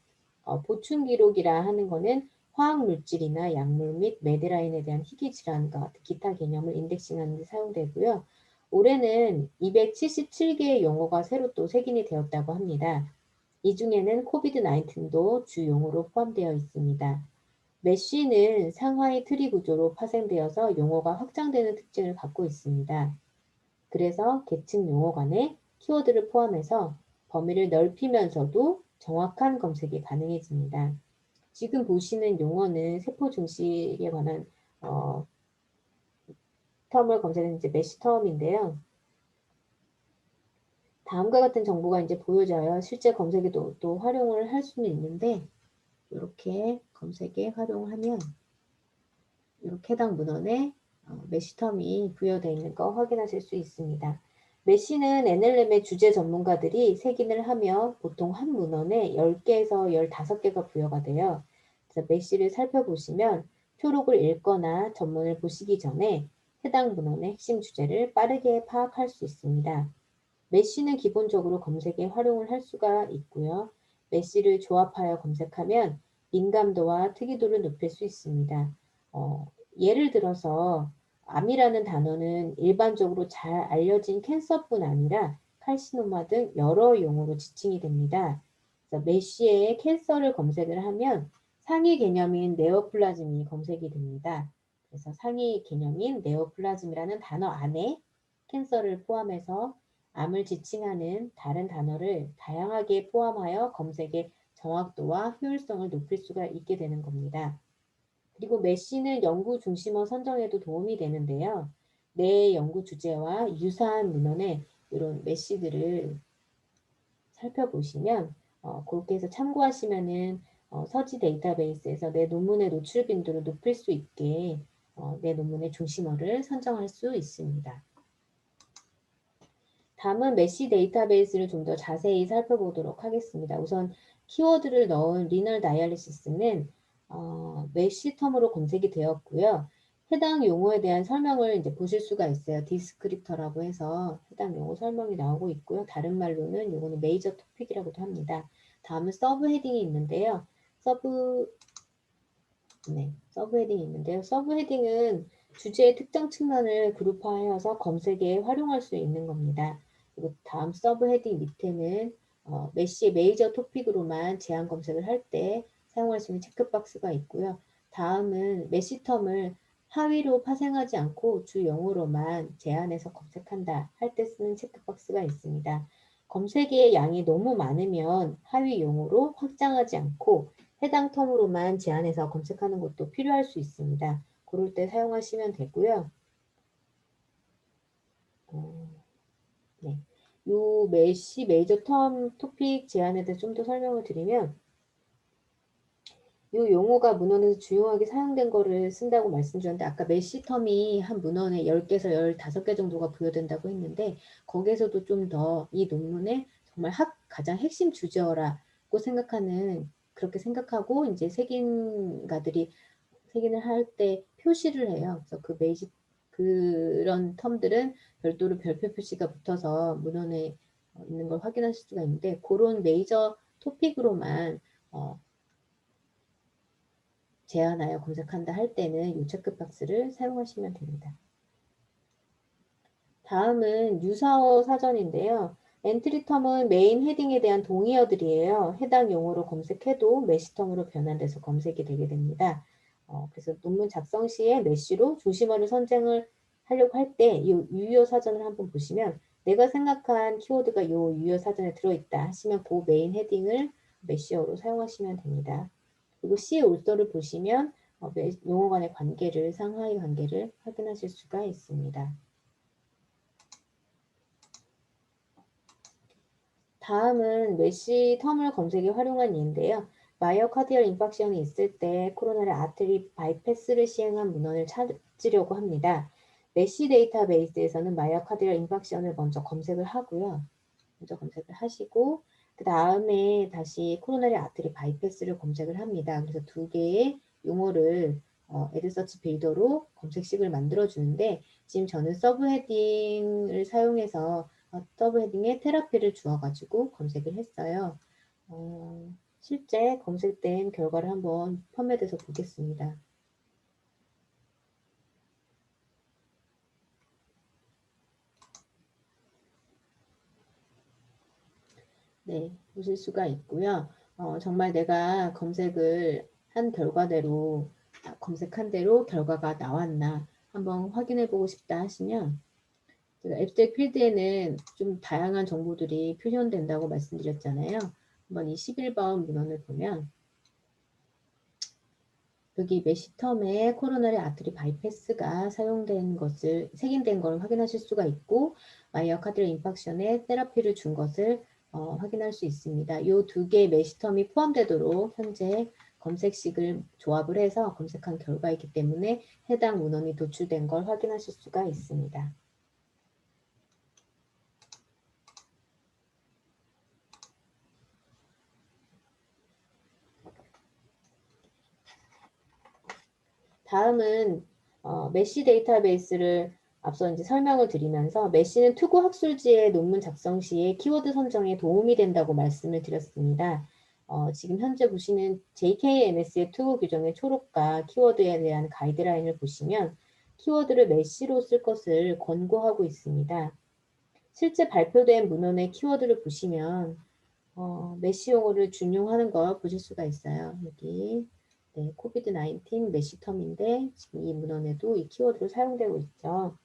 보충 기록이라 하는 거는 화학 물질이나 약물 및 매드라인에 대한 희귀 질환과 기타 개념을 인덱싱하는 데 사용되고요. 올해는 277개의 용어가 새로 또 색인이 되었다고 합니다. 이 중에는 코비드-19도 주 용어로 포함되어 있습니다. 메쉬는 상하이 트리 구조로 파생되어서 용어가 확장되는 특징을 갖고 있습니다. 그래서 계층 용어 간에 키워드를 포함해서 범위를 넓히면서도 정확한 검색이 가능해집니다. 지금 보시는 용어는 세포 증식에 관한 텀을 검색하는 이제 메쉬 텀인데요. 다음과 같은 정보가 이제 보여져요. 실제 검색에도 또 활용을 할 수는 있는데 이렇게 검색에 활용을 하면 이렇게 해당 문헌에 메쉬 텀이 부여되어 있는 거 확인하실 수 있습니다. 메쉬는 NLM의 주제 전문가들이 색인을 하며 보통 한 문헌에 10개에서 15개가 부여가 돼요. 그래서 메쉬를 살펴보시면 표록을 읽거나 전문을 보시기 전에 해당 문헌의 핵심 주제를 빠르게 파악할 수 있습니다. 메쉬는 기본적으로 검색에 활용을 할 수가 있고요. 메쉬를 조합하여 검색하면 민감도와 특이도를 높일 수 있습니다. 예를 들어서 암이라는 단어는 일반적으로 잘 알려진 캔서뿐 아니라 칼시노마 등 여러 용어로 지칭이 됩니다. 그래서 메쉬에 캔서를 검색을 하면 상위 개념인 네오플라즘이 검색이 됩니다. 그래서 상위 개념인 네오플라즘이라는 단어 안에 캔서를 포함해서 암을 지칭하는 다른 단어를 다양하게 포함하여 검색의 정확도와 효율성을 높일 수가 있게 되는 겁니다. 그리고 메쉬는 연구 중심어 선정에도 도움이 되는데요. 내 연구 주제와 유사한 문헌의 이런 메쉬들을 살펴보시면 그렇게 해서 참고하시면은 서지 데이터베이스에서 내 논문의 노출 빈도를 높일 수 있게 내 논문의 중심어를 선정할 수 있습니다. 다음은 메쉬 데이터베이스를 좀 더 자세히 살펴보도록 하겠습니다. 우선 키워드를 넣은 리널 다이알리시스는 메쉬 텀으로 검색이 되었고요. 해당 용어에 대한 설명을 이제 보실 수가 있어요. 디스크립터라고 해서 해당 용어 설명이 나오고 있고요. 다른 말로는 요거는 메이저 토픽이라고도 합니다. 다음은 서브 헤딩이 있는데요. 서브 헤딩이 있는데요. 서브 헤딩은 주제의 특정 측면을 그룹화하여서 검색에 활용할 수 있는 겁니다. 그리고 다음 서브 헤딩 밑에는 메시의 메이저 토픽으로만 제한 검색을 할 때 사용할 수 있는 체크박스가 있고요. 다음은 메시 텀을 하위로 파생하지 않고 주 용어로만 제한해서 검색한다 할 때 쓰는 체크박스가 있습니다. 검색의 양이 너무 많으면 하위 용어로 확장하지 않고 해당 텀으로만 제한해서 검색하는 것도 필요할 수 있습니다. 그럴 때 사용하시면 되고요. 네. 요 메시 메이저 텀 토픽 제한에 대해 좀 더 설명을 드리면 이 용어가 문헌에서 주요하게 사용된 거를 쓴다고 말씀드렸는데 아까 메시 텀이 한 문헌에 10개에서 15개 정도가 부여된다고 했는데 거기에서도 좀 더 이 논문의 정말 가장 핵심 주제어라고 생각하는 그렇게 생각하고 이제 색인가들이 색인을 할 때 표시를 해요. 그래서 그런 텀들은 별도로 별표 표시가 붙어서 문헌에 있는 걸 확인하실 수가 있는데 그런 메이저 토픽으로만 제한하여 검색한다 할 때는 이 체크박스를 사용하시면 됩니다. 다음은 유사어 사전인데요. 엔트리 텀은 메인 헤딩에 대한 동의어들이에요. 해당 용어로 검색해도 메시 텀으로 변환돼서 검색이 되게 됩니다. 그래서 논문 작성 시에 메시로 중심어를 선정을 하려고 할 때 이 유효 사전을 한번 보시면 내가 생각한 키워드가 이 유효 사전에 들어있다 하시면 그 메인 헤딩을 메시어로 사용하시면 됩니다. 그리고 C 올더를 보시면 용어 간의 관계를, 상하이 관계를 확인하실 수가 있습니다. 다음은 메시 텀을 검색에 활용한 예인데요. 마이오카디얼 인팍션이 있을 때 코로나리 아트리 바이패스를 시행한 문헌을 찾으려고 합니다. 메시 데이터베이스에서는 마이오카디얼 인팍션을 먼저 검색을 하고요. 먼저 검색을 하시고 그 다음에 다시 코로나리 아트리 바이패스를 검색을 합니다. 그래서 두 개의 용어를 에드서치 빌더로 검색식을 만들어 주는데 지금 저는 서브 헤딩을 사용해서 서브 헤딩에 테라피를 주어가지고 검색을 했어요. 실제 검색된 결과를 한번 펌메드에서 보겠습니다. 네, 보실 수가 있고요. 정말 내가 검색을 한 결과대로, 검색한 대로 결과가 나왔나 한번 확인해 보고 싶다 하시면 제가 앱스트랙 필드에는 좀 다양한 정보들이 표현된다고 말씀드렸잖아요. 한번 이 11번 문헌을 보면 여기 메시텀에 코로나리 아트리 바이패스가 사용된 것을 색인된 걸 확인하실 수가 있고 마이오카디얼 인팍션에 테라피를 준 것을 확인할 수 있습니다. 이 두 개의 메시텀이 포함되도록 현재 검색식을 조합을 해서 검색한 결과이기 때문에 해당 문헌이 도출된 걸 확인하실 수가 있습니다. 다음은 메시 데이터베이스를 앞서 이제 설명을 드리면서 메시는 투구 학술지의 논문 작성 시에 키워드 선정에 도움이 된다고 말씀을 드렸습니다. 지금 현재 보시는 JKMS의 투구 규정의 초록과 키워드에 대한 가이드라인을 보시면 키워드를 메시로 쓸 것을 권고하고 있습니다. 실제 발표된 문헌의 키워드를 보시면 메시 용어를 준용하는 걸 보실 수가 있어요. 여기 네, 코비드-19 메시텀인데 지금 이 문헌에도 이 키워드로 사용되고 있죠.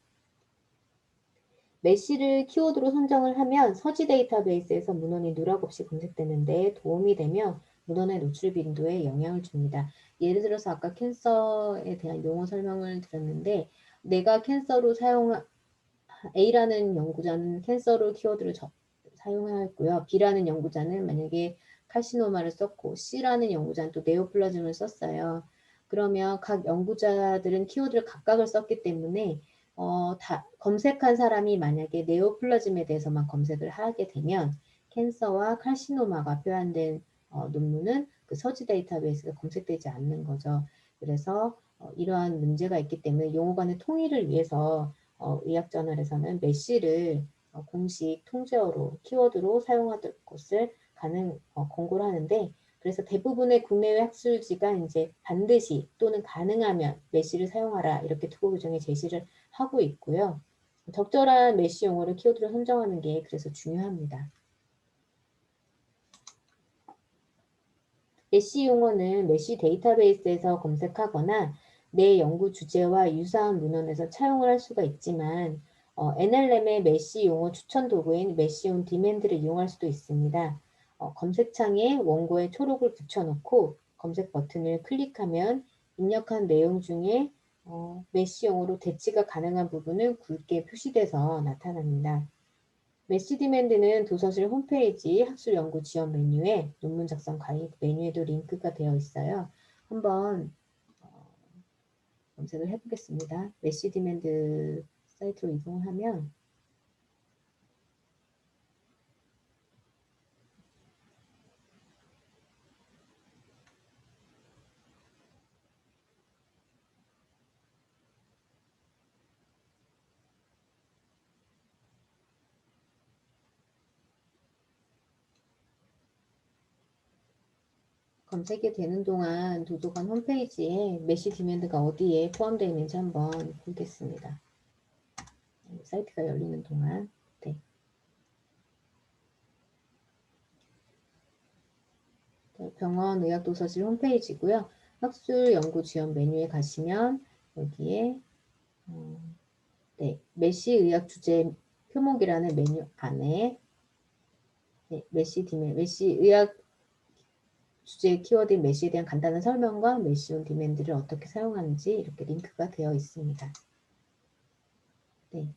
메시를 키워드로 선정을 하면 서지 데이터베이스에서 문헌이 누락 없이 검색되는데 도움이 되며 문헌의 노출 빈도에 영향을 줍니다. 예를 들어서 아까 캔서에 대한 용어 설명을 드렸는데 내가 캔서로 A라는 연구자는 캔서로 키워드를 사용하였고요. B라는 연구자는 만약에 칼시노마를 썼고 C라는 연구자는 또 네오플라즘을 썼어요. 그러면 각 연구자들은 키워드를 각각을 썼기 때문에 검색한 사람이 만약에 네오플라즘에 대해서만 검색을 하게 되면 캔서와 칼시노마가 표현된 논문은 그 서지 데이터베이스가 검색되지 않는 거죠. 그래서 이러한 문제가 있기 때문에 용어 간의 통일을 위해서 의학저널에서는 메시를 공식 통제어로 키워드로 사용할 것을 권고를 하는데 그래서 대부분의 국내외 학술지가 이제 반드시 또는 가능하면 메시를 사용하라 이렇게 투고 규정에 제시를 하고 있고요. 적절한 메시 용어를 키워드로 선정하는 게 그래서 중요합니다. 메시 용어는 메시 데이터베이스에서 검색하거나 내 연구 주제와 유사한 문헌에서 차용을 할 수가 있지만 NLM의 메시 용어 추천 도구인 메시 온 디맨드를 이용할 수도 있습니다. 검색창에 원고에 초록을 붙여놓고 검색 버튼을 클릭하면 입력한 내용 중에 메시 용어로 대치가 가능한 부분은 굵게 표시돼서 나타납니다. 메시 디맨드는 도서실 홈페이지 학술 연구 지원 메뉴에 논문 작성 가이드 메뉴에도 링크가 되어 있어요. 한번 검색을 해보겠습니다. 메시 디맨드 사이트로 이동을 하면 검색이 되는 동안 도서관 홈페이지에 메시 디맨드가 어디에 포함되어 있는지 한번 보겠습니다. 사이트가 열리는 동안 네. 병원 의학도서실 홈페이지고요. 학술 연구 지원 메뉴에 가시면 여기에 네, 메시 의학 주제 표목이라는 메뉴 안에 네, 메시 의학 주제 키워드인 메시에 대한 간단한 설명과 메시 온 디맨드를 어떻게 사용하는지 이렇게 링크가 되어 있습니다. 네.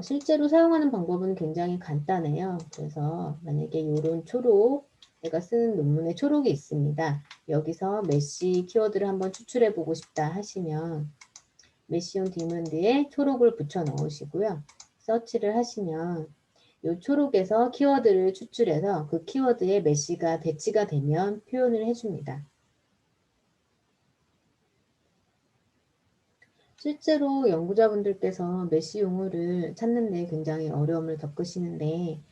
실제로 사용하는 방법은 굉장히 간단해요. 그래서 만약에 이런 초록, 내가 쓰는 논문에 초록이 있습니다. 여기서 메시 키워드를 한번 추출해 보고 싶다 하시면 메시 온 디맨드에 초록을 붙여 넣으시고요. 서치를 하시면 이 초록에서 키워드를 추출해서 그 키워드에 메시가 대치가 되면 표현을 해줍니다. 실제로 연구자분들께서 메시 용어를 찾는 데 굉장히 어려움을 겪으시는데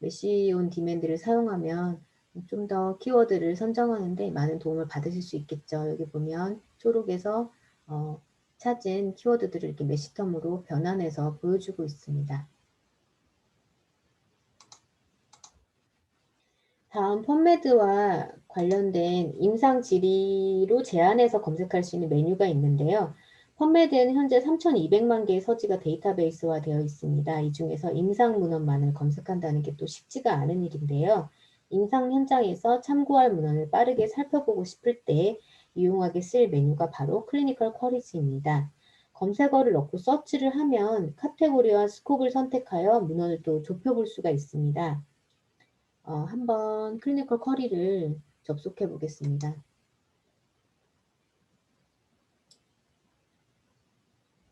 메시 온 디맨드를 사용하면 좀 더 키워드를 선정하는 데 많은 도움을 받으실 수 있겠죠. 여기 보면 초록에서 찾은 키워드들을 이렇게 메시텀으로 변환해서 보여주고 있습니다. 다음 펌메드와 관련된 임상 질의로 제안해서 검색할 수 있는 메뉴가 있는데요. 펌메드에는 현재 3,200만 개의 서지가 데이터베이스화 되어 있습니다. 이 중에서 임상 문헌만을 검색한다는 게 또 쉽지가 않은 일인데요. 임상 현장에서 참고할 문헌을 빠르게 살펴보고 싶을 때 유용하게 쓸 메뉴가 바로 클리니컬 쿼리즈입니다. 검색어를 넣고 서치를 하면 카테고리와 스콥을 선택하여 문헌을 또 좁혀볼 수가 있습니다. 한번 클리니컬 쿼리를 접속해 보겠습니다.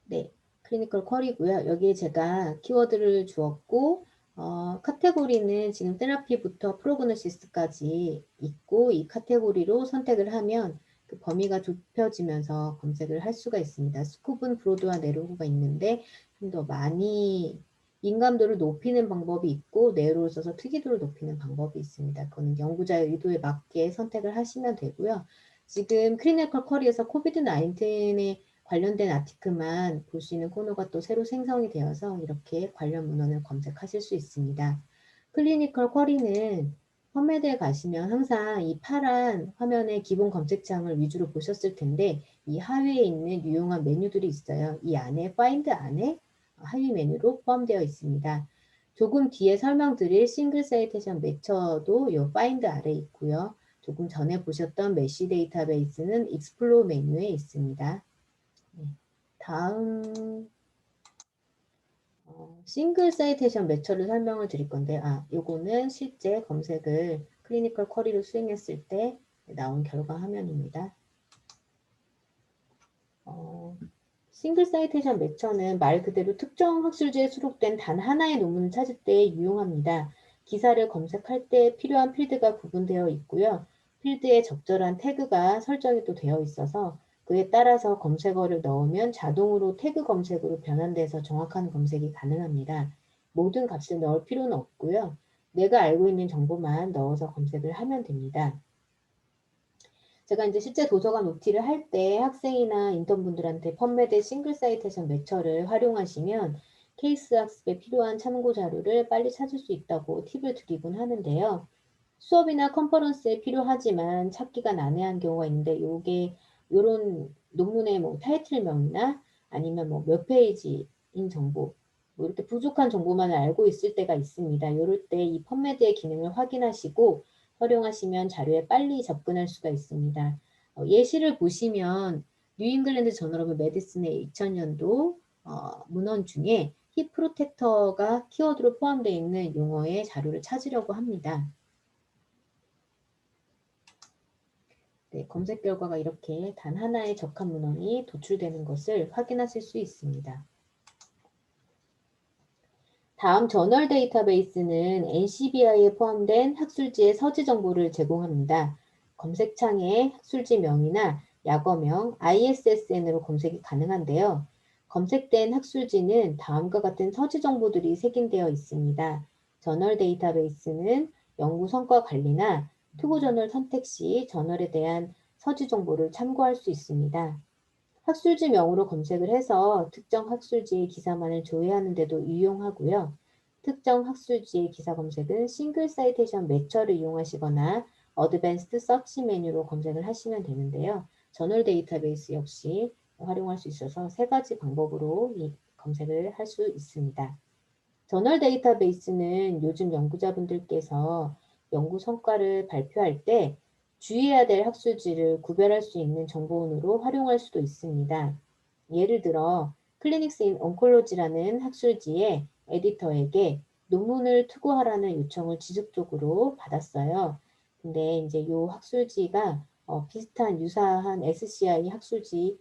네, 클리니컬 쿼리고요. 여기에 제가 키워드를 주었고 카테고리는 지금 테라피부터 프로그노시스까지 있고 이 카테고리로 선택을 하면 그 범위가 좁혀지면서 검색을 할 수가 있습니다. 스콥은 브로드와 내로우가 있는데 좀 더 많이 민감도를 높이는 방법이 있고 내로우를 써서 특이도를 높이는 방법이 있습니다. 그거는 연구자의 의도에 맞게 선택을 하시면 되고요. 지금 클리니컬 쿼리에서 코비드 19에 관련된 아티클만 볼 수 있는 코너가 또 새로 생성이 되어서 이렇게 관련 문헌을 검색하실 수 있습니다. 클리니컬 쿼리는 펌메드에 가시면 항상 이 파란 화면의 기본 검색창을 위주로 보셨을 텐데 이 하위에 있는 유용한 메뉴들이 있어요. 이 안에 Find 안에 하위 메뉴로 포함되어 있습니다. 조금 뒤에 설명드릴 싱글 사이테이션 매처도 이 Find 아래에 있고요. 조금 전에 보셨던 메시 데이터베이스는 Explore 메뉴에 있습니다. 네. 다음 싱글 사이테이션 매처를 설명을 드릴 건데 요거는 실제 검색을 클리니컬 쿼리로 수행했을 때 나온 결과 화면입니다. 싱글 사이테이션 매처는 말 그대로 특정 학술지에 수록된 단 하나의 논문을 찾을 때 유용합니다. 기사를 검색할 때 필요한 필드가 구분되어 있고요. 필드에 적절한 태그가 설정이 또 되어 있어서 그에 따라서 검색어를 넣으면 자동으로 태그 검색으로 변환돼서 정확한 검색이 가능합니다. 모든 값을 넣을 필요는 없고요. 내가 알고 있는 정보만 넣어서 검색을 하면 됩니다. 제가 이제 실제 도서관 OT를 할 때 학생이나 인턴분들한테 펌메드 싱글 사이테이션 매처를 활용하시면 케이스 학습에 필요한 참고 자료를 빨리 찾을 수 있다고 팁을 드리곤 하는데요. 수업이나 컨퍼런스에 필요하지만 찾기가 난해한 경우가 있는데 요게 요런 논문의 뭐 타이틀명이나 아니면 뭐 몇 페이지인 정보 뭐 이렇게 부족한 정보만을 알고 있을 때가 있습니다. 요럴 때 이 펌메드의 기능을 확인하시고 활용하시면 자료에 빨리 접근할 수가 있습니다. 예시를 보시면 뉴잉글랜드 저널 오브 메디슨의 2000년도 문헌 중에 힙 프로텍터가 키워드로 포함되어 있는 용어의 자료를 찾으려고 합니다. 네, 검색 결과가 이렇게 단 하나의 적합 문헌이 도출되는 것을 확인하실 수 있습니다. 다음 저널 데이터베이스는 NCBI에 포함된 학술지의 서지 정보를 제공합니다. 검색창에 학술지명이나 약어명, ISSN으로 검색이 가능한데요. 검색된 학술지는 다음과 같은 서지 정보들이 색인되어 있습니다. 저널 데이터베이스는 연구 성과 관리나 투고 저널 선택 시 저널에 대한 서지 정보를 참고할 수 있습니다. 학술지명으로 검색을 해서 특정 학술지의 기사만을 조회하는 데도 유용하고요. 특정 학술지의 기사 검색은 싱글 사이테이션 매처를 이용하시거나 어드밴스드 서치 메뉴로 검색을 하시면 되는데요. 저널 데이터베이스 역시 활용할 수 있어서 세 가지 방법으로 이 검색을 할 수 있습니다. 저널 데이터베이스는 요즘 연구자분들께서 연구 성과를 발표할 때 주의해야 될 학술지를 구별할 수 있는 정보원으로 활용할 수도 있습니다. 예를 들어 클리닉스 인 온콜로지라는 학술지의 에디터에게 논문을 투고하라는 요청을 지속적으로 받았어요. 근데 이제 요 학술지가 비슷한 유사한 SCI 학술지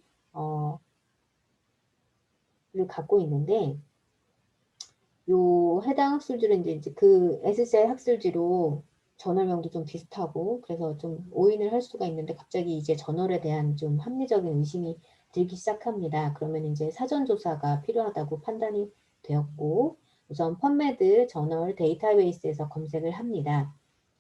를 갖고 있는데 요 해당 학술지는 이제 그 SCI 학술지로 저널명도 좀 비슷하고 그래서 좀 오인을 할 수가 있는데 갑자기 이제 저널에 대한 좀 합리적인 의심이 들기 시작합니다. 그러면 이제 사전 조사가 필요하다고 판단이 되었고 우선 펀메드 저널 데이터베이스에서 검색을 합니다.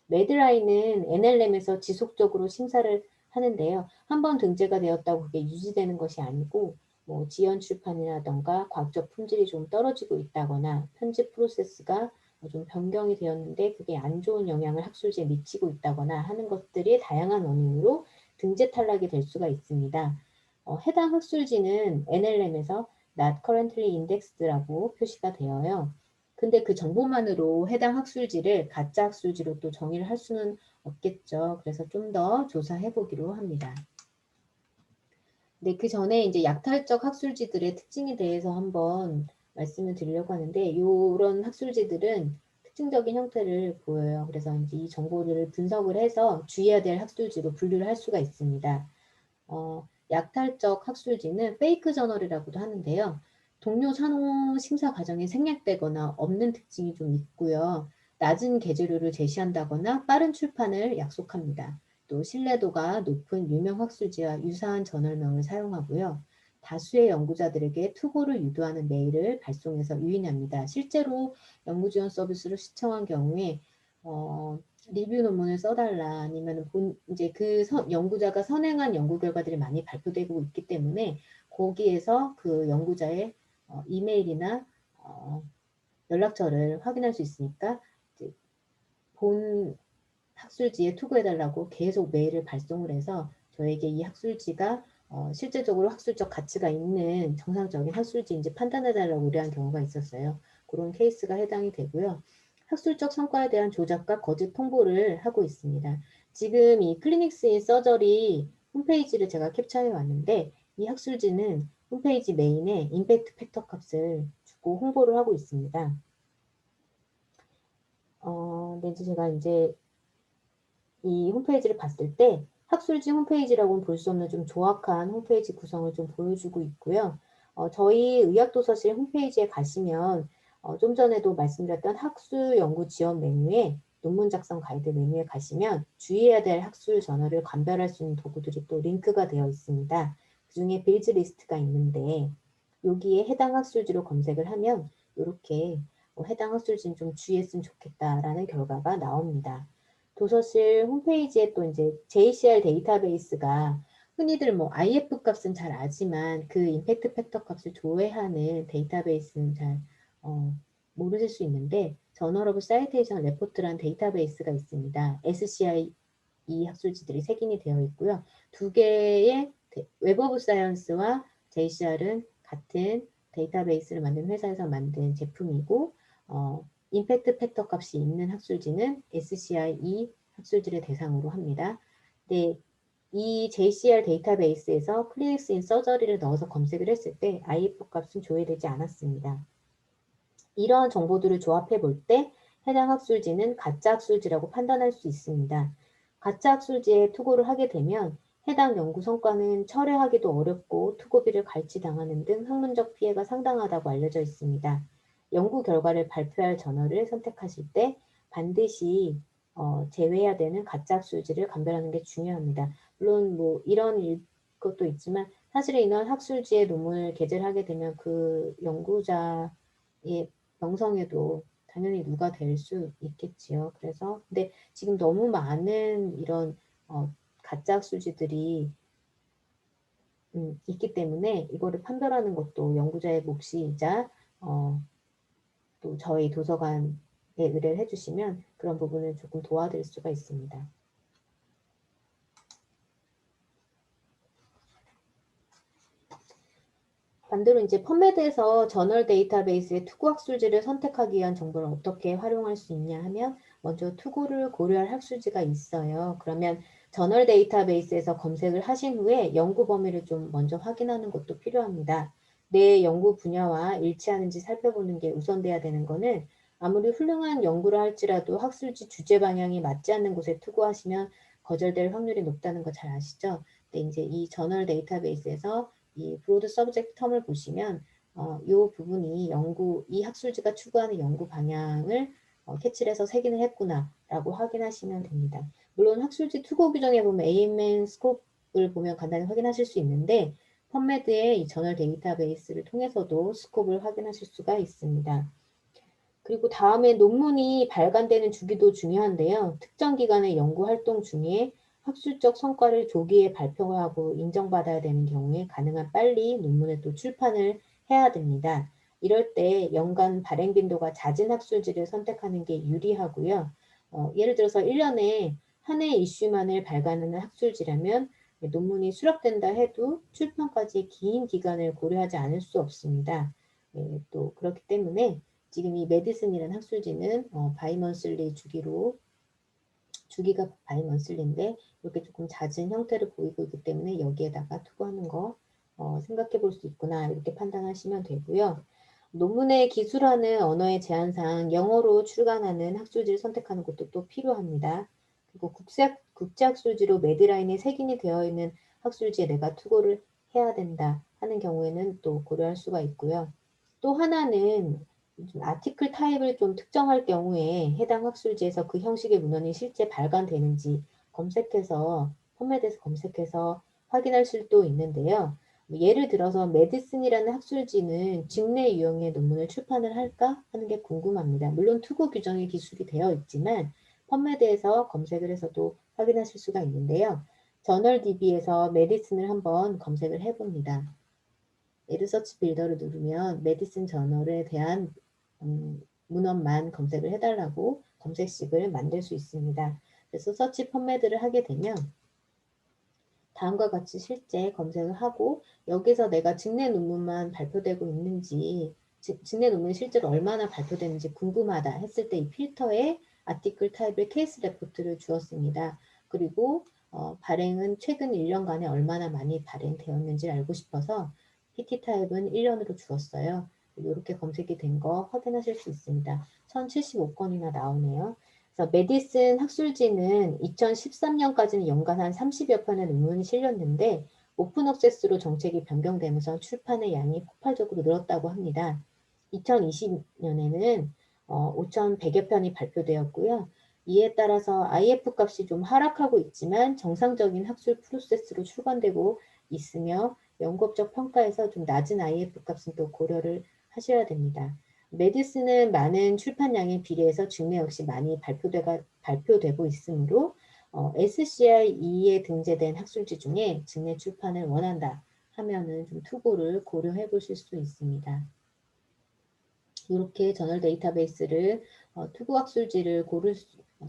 매드라인은 NLM에서 지속적으로 심사를 하는데요. 한번 등재가 되었다고 그게 유지되는 것이 아니고 뭐 지연 출판이라던가 과학적 품질이 좀 떨어지고 있다거나 편집 프로세스가 좀 변경이 되었는데 그게 안 좋은 영향을 학술지에 미치고 있다거나 하는 것들이 다양한 원인으로 등재 탈락이 될 수가 있습니다. 해당 학술지는 NLM에서 Not Currently Indexed라고 표시가 되어요. 근데 그 정보만으로 해당 학술지를 가짜 학술지로 또 정의를 할 수는 없겠죠. 그래서 좀 더 조사해 보기로 합니다. 네, 그 전에 이제 약탈적 학술지들의 특징에 대해서 한번 말씀을 드리려고 하는데, 이런 학술지들은 특징적인 형태를 보여요. 그래서 이제 이 정보를 분석을 해서 주의해야 될 학술지로 분류를 할 수가 있습니다. 약탈적 학술지는 페이크 저널이라고도 하는데요. 동료 산호 심사 과정에 생략되거나 없는 특징이 좀 있고요. 낮은 개재료를 제시한다거나 빠른 출판을 약속합니다. 또 신뢰도가 높은 유명 학술지와 유사한 저널명을 사용하고요. 다수의 연구자들에게 투고를 유도하는 메일을 발송해서 유인합니다. 실제로 연구지원 서비스를 시청한 경우에 리뷰 논문을 써달라 아니면 이제 그 연구자가 선행한 연구 결과들이 많이 발표되고 있기 때문에 거기에서 그 연구자의 이메일이나 연락처를 확인할 수 있으니까 이제 본 학술지에 투고해달라고 계속 메일을 발송을 해서 저에게 이 학술지가 실제적으로 학술적 가치가 있는 정상적인 학술지인지 판단해달라고 의뢰한 경우가 있었어요. 그런 케이스가 해당이 되고요. 학술적 성과에 대한 조작과 거짓 통보를 하고 있습니다. 지금 이 클리닉스 인 서저리 홈페이지를 제가 캡처해 왔는데 이 학술지는 홈페이지 메인에 임팩트 팩터 값을 주고 홍보를 하고 있습니다. 근데 제가 이제 이 홈페이지를 봤을 때 학술지 홈페이지라고는 볼 수 없는 좀 조악한 홈페이지 구성을 좀 보여주고 있고요. 저희 의학도서실 홈페이지에 가시면 좀 전에도 말씀드렸던 학술 연구 지원 메뉴에 논문 작성 가이드 메뉴에 가시면 주의해야 될 학술 저널을 감별할 수 있는 도구들이 또 링크가 되어 있습니다. 그중에 빌즈 리스트가 있는데 여기에 해당 학술지로 검색을 하면 이렇게 해당 학술지는 좀 주의했으면 좋겠다라는 결과가 나옵니다. 도서실 홈페이지에 또 이제 JCR 데이터베이스가 흔히들 뭐 IF 값은 잘 아지만 그 임팩트 팩터 값을 조회하는 데이터베이스는 잘 모르실 수 있는데 저널 오브 사이테이션 레포트라는 데이터베이스가 있습니다. SCI 이 학술지들이 색인이 되어 있고요. 두 개의 웹 오브 사이언스와 JCR은 같은 데이터베이스를 만든 회사에서 만든 제품이고 임팩트 팩터 값이 있는 학술지는 SCI 학술지를 대상으로 합니다. 네, 이 JCR 데이터베이스에서 클리닉스 인 서저리를 넣어서 검색을 했을 때 IF 값은 조회되지 않았습니다. 이러한 정보들을 조합해 볼 때 해당 학술지는 가짜 학술지라고 판단할 수 있습니다. 가짜 학술지에 투고를 하게 되면 해당 연구 성과는 철회하기도 어렵고 투고비를 갈취당하는 등 학문적 피해가 상당하다고 알려져 있습니다. 연구 결과를 발표할 저널을 선택하실 때 반드시 제외해야 되는 가짜 학술지를 감별하는 게 중요합니다. 물론 뭐 이런 것도 있지만 사실은 이런 학술지에 논문을 게재를 하게 되면 그 연구자의 명성에도 당연히 누가 될 수 있겠지요. 그래서 근데 지금 너무 많은 이런 가짜 학술지들이 있기 때문에 이거를 판별하는 것도 연구자의 몫이자 또 저희 도서관에 의뢰를 해주시면 그런 부분을 조금 도와드릴 수가 있습니다. 반대로 이제 펀메드에서 저널 데이터베이스의 투구 학술지를 선택하기 위한 정보를 어떻게 활용할 수 있냐 하면 먼저 투고를 고려할 학술지가 있어요. 그러면 저널 데이터베이스에서 검색을 하신 후에 연구 범위를 좀 먼저 확인하는 것도 필요합니다. 내 연구 분야와 일치하는지 살펴보는 게 우선돼야 되는 거는 아무리 훌륭한 연구를 할지라도 학술지 주제 방향이 맞지 않는 곳에 투고하시면 거절될 확률이 높다는 거 잘 아시죠? 근데 이제 이 저널 데이터베이스에서 이 브로드 서브젝트 텀을 보시면 이 부분이 이 학술지가 추구하는 연구 방향을 캐치를 해서 색인을 했구나라고 확인하시면 됩니다. 물론 학술지 투고 규정에 보면 AMN 스코프를 보면 간단히 확인하실 수 있는데 펀메드의 이 저널 데이터베이스를 통해서도 스코프를 확인하실 수가 있습니다. 그리고 다음에 논문이 발간되는 주기도 중요한데요. 특정 기간의 연구 활동 중에 학술적 성과를 조기에 발표하고 인정받아야 되는 경우에 가능한 빨리 논문을 또 출판을 해야 됩니다. 이럴 때 연간 발행 빈도가 잦은 학술지를 선택하는 게 유리하고요. 예를 들어서 1년에 한 해 이슈만을 발간하는 학술지라면 논문이 수락된다 해도 출판까지 긴 기간을 고려하지 않을 수 없습니다. 또 그렇기 때문에 지금 이 메디슨이라는 학술지는 바이먼슬리 주기가 바이먼슬리인데 이렇게 조금 잦은 형태를 보이고 있기 때문에 여기에다가 투고하는 거 생각해 볼 수 있구나 이렇게 판단하시면 되고요. 논문의 기술하는 언어의 제한상 영어로 출간하는 학술지를 선택하는 것도 또 필요합니다. 그리고 국제학술지로 매드라인에 색인이 되어 있는 학술지에 내가 투고를 해야 된다 하는 경우에는 또 고려할 수가 있고요. 또 하나는 아티클 타입을 좀 특정할 경우에 해당 학술지에서 그 형식의 문헌이 실제 발간되는지 검색해서 펀메드에서 검색해서 확인할 수도 있는데요. 예를 들어서 메디슨이라는 학술지는 직내 유형의 논문을 출판을 할까 하는 게 궁금합니다. 물론 투고 규정의 기술이 되어 있지만 펀메드에서 검색을 해서도 확인하실 수가 있는데요. 저널 DB에서 메디슨을 한번 검색을 해봅니다. 리서치 빌더를 누르면 메디슨 저널에 대한 문헌만 검색을 해달라고 검색식을 만들 수 있습니다. 그래서 서치 펀메드를 하게 되면 다음과 같이 실제 검색을 하고 여기서 내가 직내 논문만 발표되고 있는지 직내 논문이 실제로 얼마나 발표되는지 궁금하다 했을 때 이 필터에 아티클 타입을 케이스 레포트를 주었습니다. 그리고 발행은 최근 1년간에 얼마나 많이 발행되었는지 알고 싶어서 PT 타입은 1년으로 주었어요. 이렇게 검색이 된 거 확인하실 수 있습니다. 1075건이나 나오네요. 그래서 메디슨 학술지는 2013년까지는 연간 한 30여 편의 논문이 실렸는데 오픈 억세스로 정책이 변경되면서 출판의 양이 폭발적으로 늘었다고 합니다. 2020년에는 5,100여 편이 발표되었고요. 이에 따라서 IF 값이 좀 하락하고 있지만 정상적인 학술 프로세스로 출간되고 있으며 연구업적 평가에서 좀 낮은 IF 값은 또 고려를 하셔야 됩니다. 메디슨은 많은 출판량에 비례해서 직내 역시 많이 발표되고 있으므로 SCI2에 등재된 학술지 중에 직내 출판을 원한다 하면은 좀 투고를 고려해 보실 수 있습니다. 이렇게 저널 데이터베이스를 투고 학술지를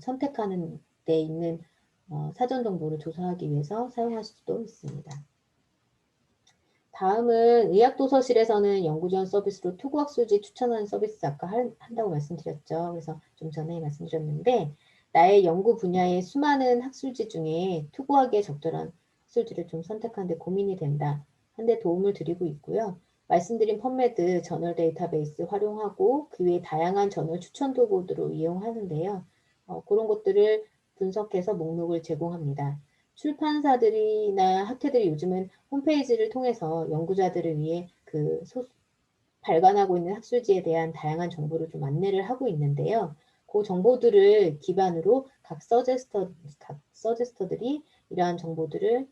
선택하는 데 있는 사전 정보를 조사하기 위해서 사용하실 수도 있습니다. 다음은 의학도서실에서는 연구지원 서비스로 투고학술지 추천하는 서비스 아까 한다고 말씀드렸죠. 그래서 좀 전에 말씀드렸는데 나의 연구 분야의 수많은 학술지 중에 투고하기에 적절한 학술지를 좀 선택하는데 고민이 된다. 한데 도움을 드리고 있고요. 말씀드린 펀메드 저널 데이터베이스 활용하고 그 외에 다양한 저널 추천 도구들을 이용하는데요. 그런 것들을 분석해서 목록을 제공합니다. 출판사들이나 학회들이 요즘은 홈페이지를 통해서 연구자들을 위해 발간하고 있는 학술지에 대한 다양한 정보를 좀 안내를 하고 있는데요. 그 정보들을 기반으로 각 서제스터들이 이러한 정보들을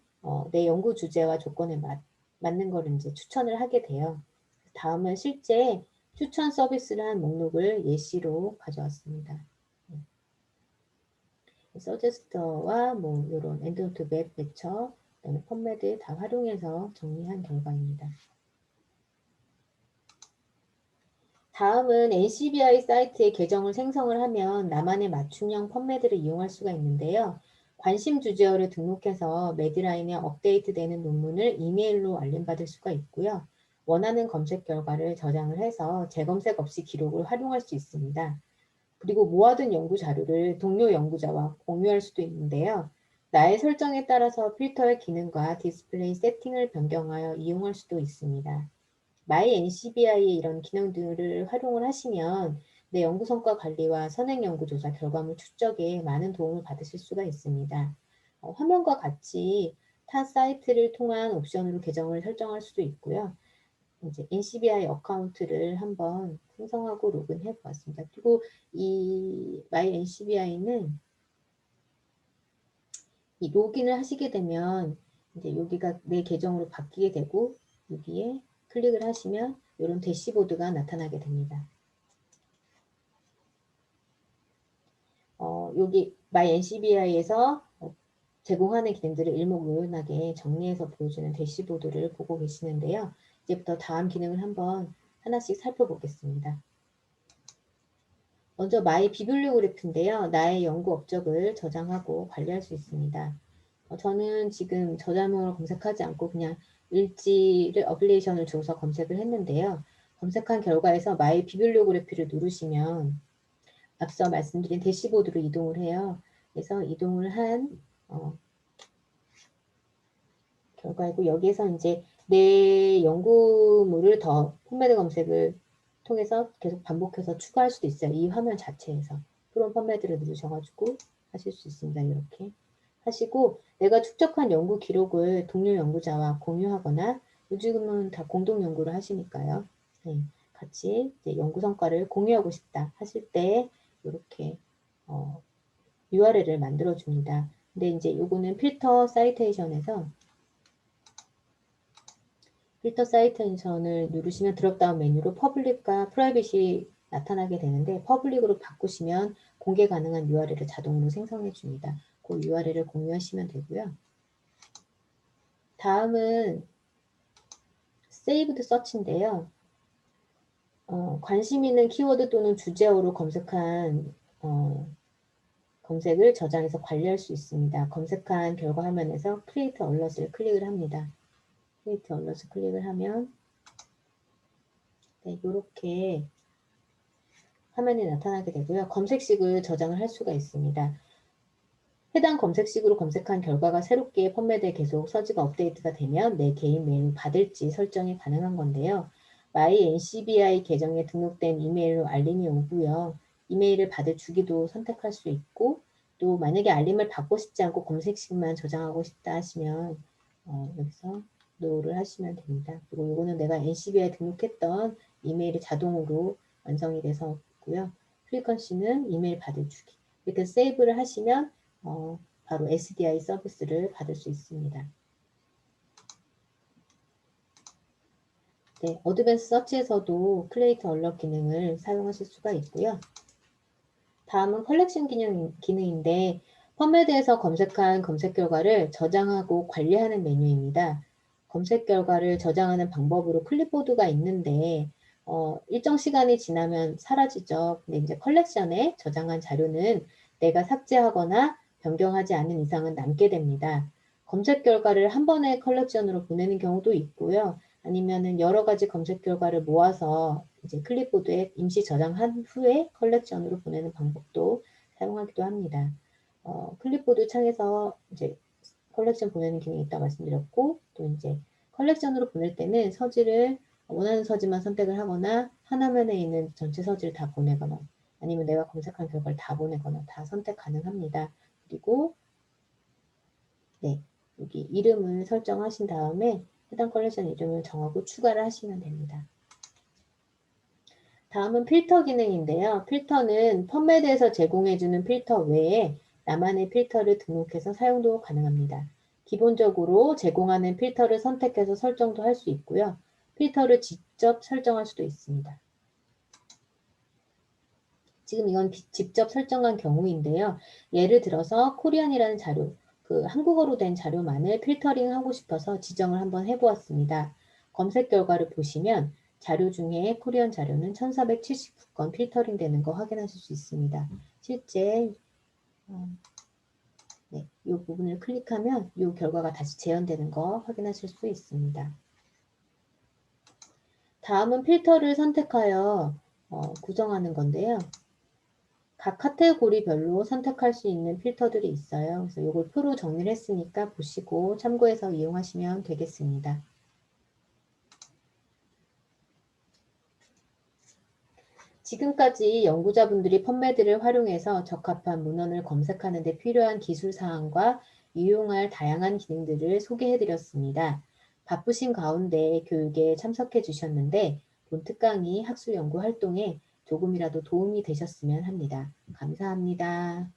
내 연구 주제와 조건에 맞는 거를 이제 추천을 하게 돼요. 다음은 실제 추천 서비스를 한 목록을 예시로 가져왔습니다. 서제스터와 뭐 이런 엔드노트 맵, 매처, 그다음에 펀메드 다 활용해서 정리한 결과입니다. 다음은 NCBI 사이트에 계정을 생성을 하면 나만의 맞춤형 펀메드를 이용할 수가 있는데요. 관심 주제어를 등록해서 매드라인에 업데이트되는 논문을 이메일로 알림받을 수가 있고요. 원하는 검색 결과를 저장을 해서 재검색 없이 기록을 활용할 수 있습니다. 그리고 모아둔 연구 자료를 동료 연구자와 공유할 수도 있는데요. 나의 설정에 따라서 필터의 기능과 디스플레이 세팅을 변경하여 이용할 수도 있습니다. MyNCBI의 이런 기능들을 활용을 하시면 내 연구 성과 관리와 선행 연구 조사 결과물 축적에 많은 도움을 받으실 수가 있습니다. 화면과 같이 타 사이트를 통한 옵션으로 계정을 설정할 수도 있고요. 이제 NCBI 어카운트를 한번 생성하고 로그인해 보았습니다. 그리고 이 MyNCBI는 이 로그인을 하시게 되면 이제 여기가 내 계정으로 바뀌게 되고 여기에 클릭을 하시면 이런 대시보드가 나타나게 됩니다. 여기 MyNCBI에서 제공하는 기능들을 일목요연하게 정리해서 보여주는 대시보드를 보고 계시는데요. 이제부터 다음 기능을 한번 하나씩 살펴보겠습니다. 먼저 마이 비블리오그래프인데요. 나의 연구 업적을 저장하고 관리할 수 있습니다. 저는 지금 저자명을 검색하지 않고 그냥 일지를 어플리에이션을 줘서 검색을 했는데요. 검색한 결과에서 마이 비블리오그래피를 누르시면 앞서 말씀드린 대시보드로 이동을 해요. 그래서 이동을 한 결과이고 여기에서 이제 내 연구물을 더 폼매드 검색을 통해서 계속 반복해서 추가할 수도 있어요. 이 화면 자체에서. 프롬 폼매드를 누르셔가지고 하실 수 있습니다. 이렇게 하시고 내가 축적한 연구 기록을 동료 연구자와 공유하거나 요즘은 다 공동 연구를 하시니까요. 네, 같이 이제 연구 성과를 공유하고 싶다 하실 때 이렇게 URL을 만들어 줍니다. 근데 이제 요거는 필터 사이테이션에서 필터 사이테이션을 누르시면 드롭다운 메뉴로 퍼블릭과 프라이빗이 나타나게 되는데 퍼블릭으로 바꾸시면 공개 가능한 URL을 자동으로 생성해 줍니다. 그 URL을 공유하시면 되고요. 다음은 세이브드 서치인데요. 관심 있는 키워드 또는 주제어로 검색한 검색을 저장해서 관리할 수 있습니다. 검색한 결과 화면에서 크리에이트 얼럿을 클릭을 합니다. 크리에이트 얼럿을 클릭을 하면 네, 이렇게 화면이 나타나게 되고요. 검색식을 저장을 할 수가 있습니다. 해당 검색식으로 검색한 결과가 새롭게 펌매드에 계속 서지가 업데이트가 되면 내 개인 메일을 받을지 설정이 가능한 건데요. MyNCBI 계정에 등록된 이메일로 알림이 오고요. 이메일을 받을 주기도 선택할 수 있고 또 만약에 알림을 받고 싶지 않고 검색식만 저장하고 싶다 하시면 여기서 노를 하시면 됩니다. 그리고 이거는 내가 NCBI에 등록했던 이메일이 자동으로 완성이 돼서 있고요. 프리퀀시는 이메일 받을 주기. 이렇게 세이브를 하시면 바로 SDI 서비스를 받을 수 있습니다. 네, 어드밴스 서치에서도 크리에이트 얼럿 기능을 사용하실 수가 있고요. 다음은 컬렉션 기능인데 펌매드에서 검색한 검색 결과를 저장하고 관리하는 메뉴입니다. 검색 결과를 저장하는 방법으로 클립보드가 있는데 일정 시간이 지나면 사라지죠. 근데 이제 컬렉션에 저장한 자료는 내가 삭제하거나 변경하지 않는 이상은 남게 됩니다. 검색 결과를 한 번에 컬렉션으로 보내는 경우도 있고요. 아니면은 여러 가지 검색 결과를 모아서 이제 클립보드에 임시 저장한 후에 컬렉션으로 보내는 방법도 사용하기도 합니다. 클립보드 창에서 이제 컬렉션 보내는 기능이 있다고 말씀드렸고, 또 이제 컬렉션으로 보낼 때는 서지를 원하는 서지만 선택을 하거나 한 화면에 있는 전체 서지를 다 보내거나 아니면 내가 검색한 결과를 다 보내거나 다 선택 가능합니다. 그리고 네, 여기 이름을 설정하신 다음에 해당 컬렉션 이름을 정하고 추가를 하시면 됩니다. 다음은 필터 기능인데요. 필터는 펌매드에서 제공해주는 필터 외에 나만의 필터를 등록해서 사용도 가능합니다. 기본적으로 제공하는 필터를 선택해서 설정도 할 수 있고요. 필터를 직접 설정할 수도 있습니다. 지금 이건 직접 설정한 경우인데요. 예를 들어서 코리안이라는 자료, 그 한국어로 된 자료만을 필터링 하고 싶어서 지정을 한번 해보았습니다. 검색 결과를 보시면 자료 중에 코리안 자료는 1479건 필터링 되는 거 확인하실 수 있습니다. 실제 네, 이 부분을 클릭하면 이 결과가 다시 재현되는 거 확인하실 수 있습니다. 다음은 필터를 선택하여 구성하는 건데요. 각 카테고리별로 선택할 수 있는 필터들이 있어요. 그래서 이걸 표로 정리를 했으니까 보시고 참고해서 이용하시면 되겠습니다. 지금까지 연구자분들이 펀메드를 활용해서 적합한 문헌을 검색하는 데 필요한 기술 사항과 이용할 다양한 기능들을 소개해 드렸습니다. 바쁘신 가운데 교육에 참석해 주셨는데 본 특강이 학술 연구 활동에 조금이라도 도움이 되셨으면 합니다. 감사합니다.